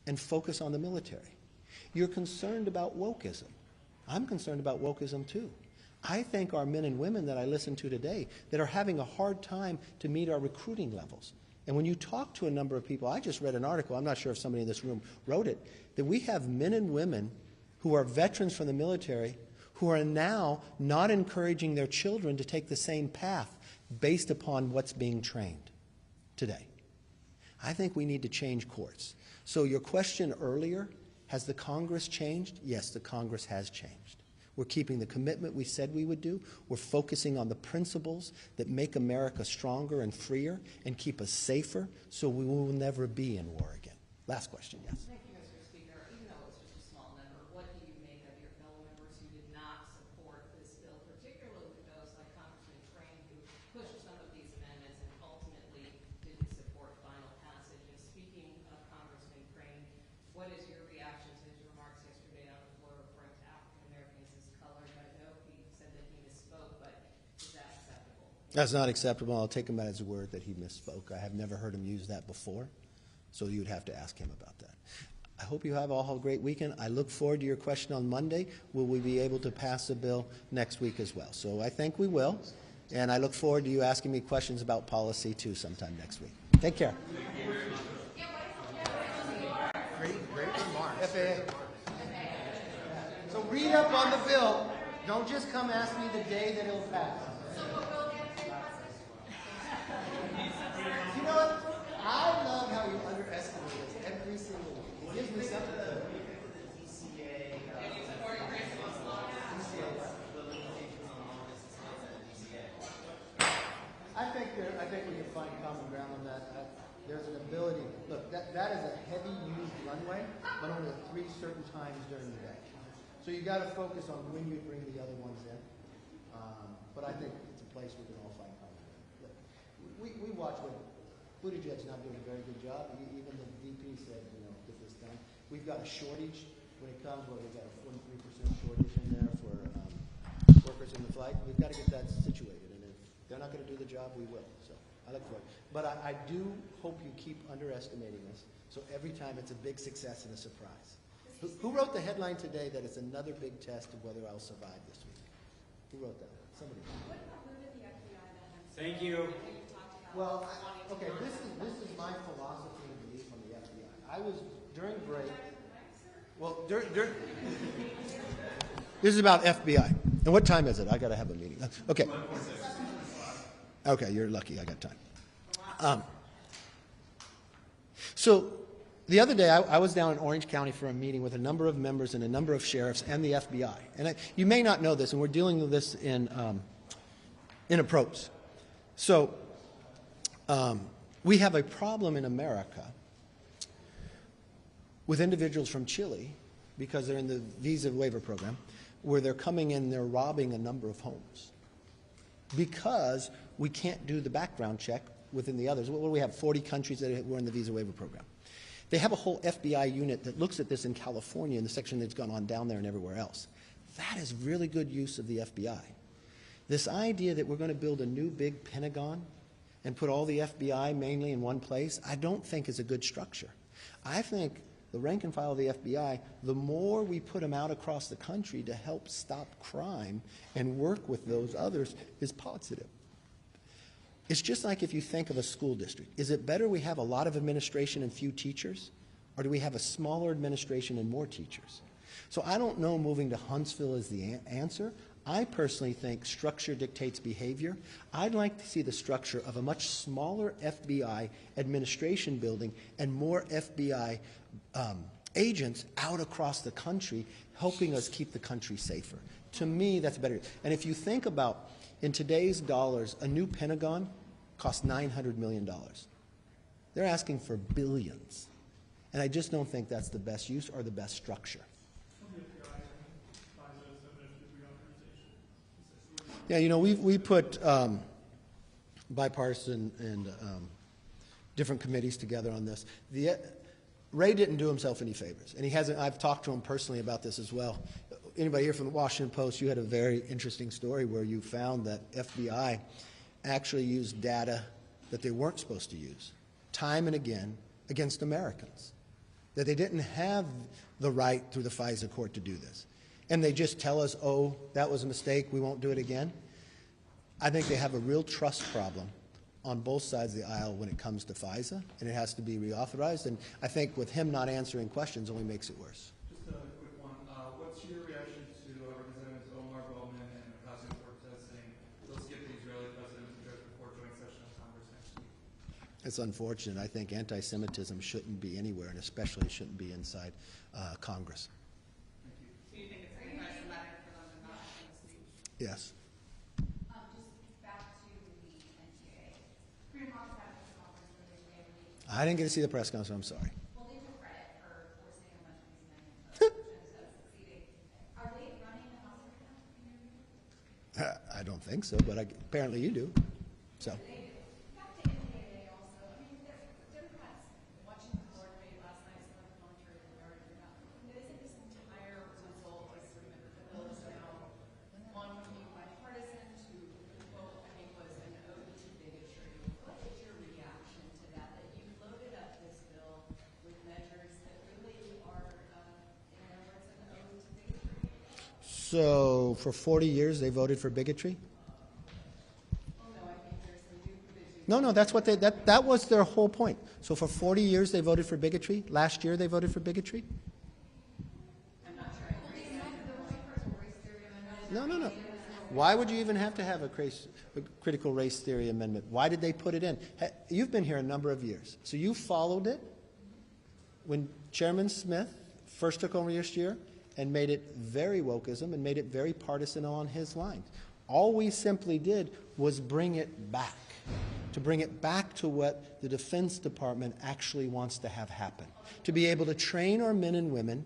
and focus on the military. You're concerned about wokeism. I'm concerned about wokeism too. I think our men and women that I listened to today that are having a hard time to meet our recruiting levels. And when you talk to a number of people, I just read an article, I'm not sure if somebody in this room wrote it, that we have men and women who are veterans from the military who are now not encouraging their children to take the same path based upon what's being trained today. I think we need to change course. So your question earlier, has the Congress changed? Yes, the Congress has changed. We're keeping the commitment we said we would do. We're focusing on the principles that make America stronger and freer and keep us safer so we will never be in war again. Last question, yes. Thank you, Mr. Speaker. Even though it's just a small number, what do you make of your fellow members who did not support this bill, particularly those like Congressman Crane who pushed some of these amendments and ultimately didn't support final passage? And speaking of Congressman Crane, what is your reaction to his remarks yesterday on the floor referring to African Americans as colored? I know he said that he misspoke, but is that acceptable? That's not acceptable. I'll take him at his word that he misspoke. I have never heard him use that before, so you'd have to ask him about that. I hope you have all a great weekend. I look forward to your question on Monday. Will we be able to pass the bill next week as well? So I think we will, and I look forward to you asking me questions about policy too sometime next week. Take care. Great remark. FAA. So read up on the bill. Don't just come ask me the day that it'll pass. You know what? I love how you underestimate us every single week. It gives me something to I think we can find common ground on that. There's an ability. Look, that is a heavy used runway, but only 3 certain times during the day. So you got to focus on when you bring the other ones in. But I think it's a place we can all find common ground. We watch what Buttigieg's not doing a very good job. Even the VP said, get this done. We've got a shortage when it comes where we've got a 43% shortage in there for workers in the flight. We've got to get that situated. And if they're not going to do the job, we will. So I look forward. But I do hope you keep underestimating us. So every time it's a big success and a surprise. Who wrote the headline today that it's another big test of whether I'll survive this week? Who wrote that? Somebody. Thank you. Well, okay, this is my philosophy and belief on the FBI. I was, during break, well, this is about FBI. And what time is it? I got to have a meeting. Okay. Okay, you're lucky. I got time. So the other day, I was down in Orange County for a meeting with a number of members and a number of sheriffs and the FBI. And you may not know this, and we're dealing with this in approach. So we have a problem in America with individuals from Chile, because they're in the visa waiver program, where they're coming in, they're robbing a number of homes. Because we can't do the background check within the others. Well, we have 40 countries that were in the visa waiver program. They have a whole FBI unit that looks at this in California, in the section that's gone on down there and everywhere else. That is really good use of the FBI. This idea that we're going to build a new big Pentagon and put all the FBI mainly in one place, I don't think is a good structure. I think the rank and file of the FBI, the more we put them out across the country to help stop crime and work with those others is positive. It's just like if you think of a school district. Is it better we have a lot of administration and few teachers, or do we have a smaller administration and more teachers? So I don't know moving to Huntsville is the answer. I personally think structure dictates behavior. I'd like to see the structure of a much smaller FBI administration building and more FBI agents out across the country helping us keep the country safer. To me, that's better. And if you think about, in today's dollars, a new Pentagon costs $900 million. They're asking for billions. And I just don't think that's the best use or the best structure. Yeah, you know, we put bipartisan and different committees together on this. Ray didn't do himself any favors, and he hasn't. I've talked to him personally about this as well. Anybody here from the Washington Post, you had a very interesting story where you found that FBI actually used data that they weren't supposed to use, time and again, against Americans, that they didn't have the right through the FISA court to do this. And they just tell us, oh, that was a mistake, we won't do it again. I think they have a real trust problem on both sides of the aisle when it comes to FISA, and it has to be reauthorized. And I think with him not answering questions only makes it worse. Just a quick one. What's your reaction to Representatives Omar Bowman and Ocasio-Cortez saying they'll skip the Israeli president before joint session of Congress next week? It's unfortunate. I think anti-Semitism shouldn't be anywhere, and especially shouldn't be inside Congress. Yes. Just back to the NTA. Freedom House had a press conference where they made I didn't get to see the press conference. I'm sorry. Well, they took credit for forcing a bunch of these amendments instead of succeeding. Are they running the House right now? I don't think so, but apparently you do. So. Back to NDAA also. I mean, the Democrats watching the floor debate last night, some of the commentary that we already heard about. Isn't this entire result of agreement that the bill is now one from being bipartisan to what I think was an ode to bigotry? What is your reaction to that? That you loaded up this bill with measures that really are, in other words, an ode to bigotry? So for 40 years they voted for bigotry? No, that's what that was their whole point. So for 40 years they voted for bigotry. Last year they voted for bigotry. No. Why would you even have to have a critical race theory amendment? Why did they put it in? You've been here a number of years, so you followed it when Chairman Smith first took over this year and made it very wokeism and made it very partisan on his line. All we simply did was bring it back, to bring it back to what the Defense Department actually wants to have happen, to be able to train our men and women,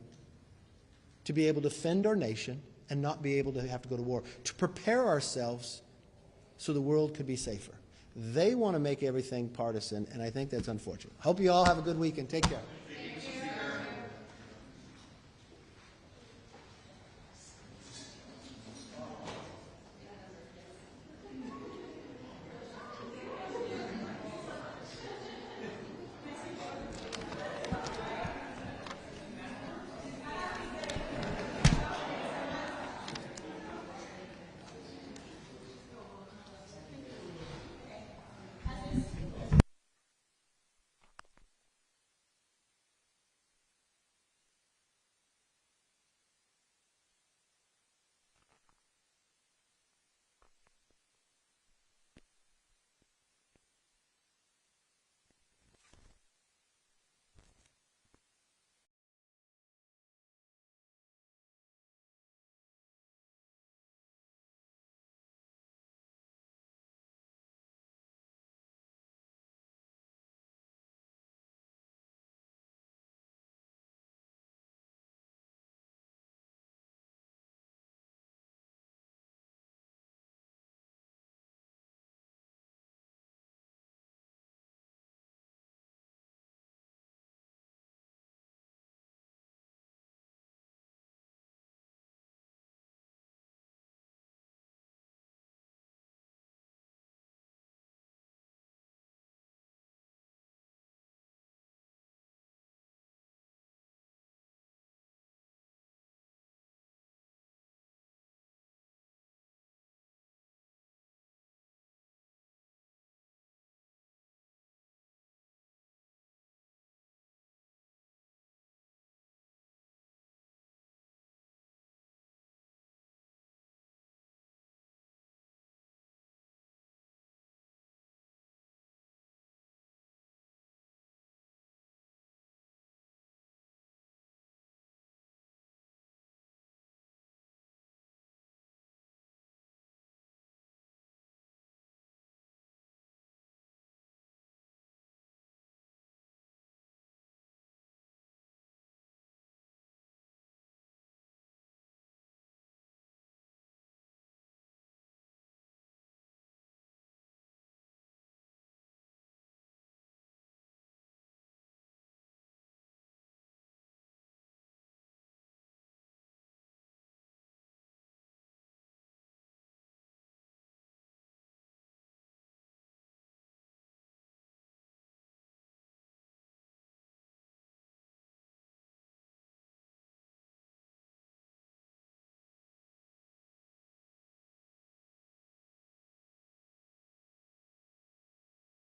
to be able to defend our nation and not be able to have to go to war, to prepare ourselves so the world could be safer. They want to make everything partisan, and I think that's unfortunate. Hope you all have a good week and take care.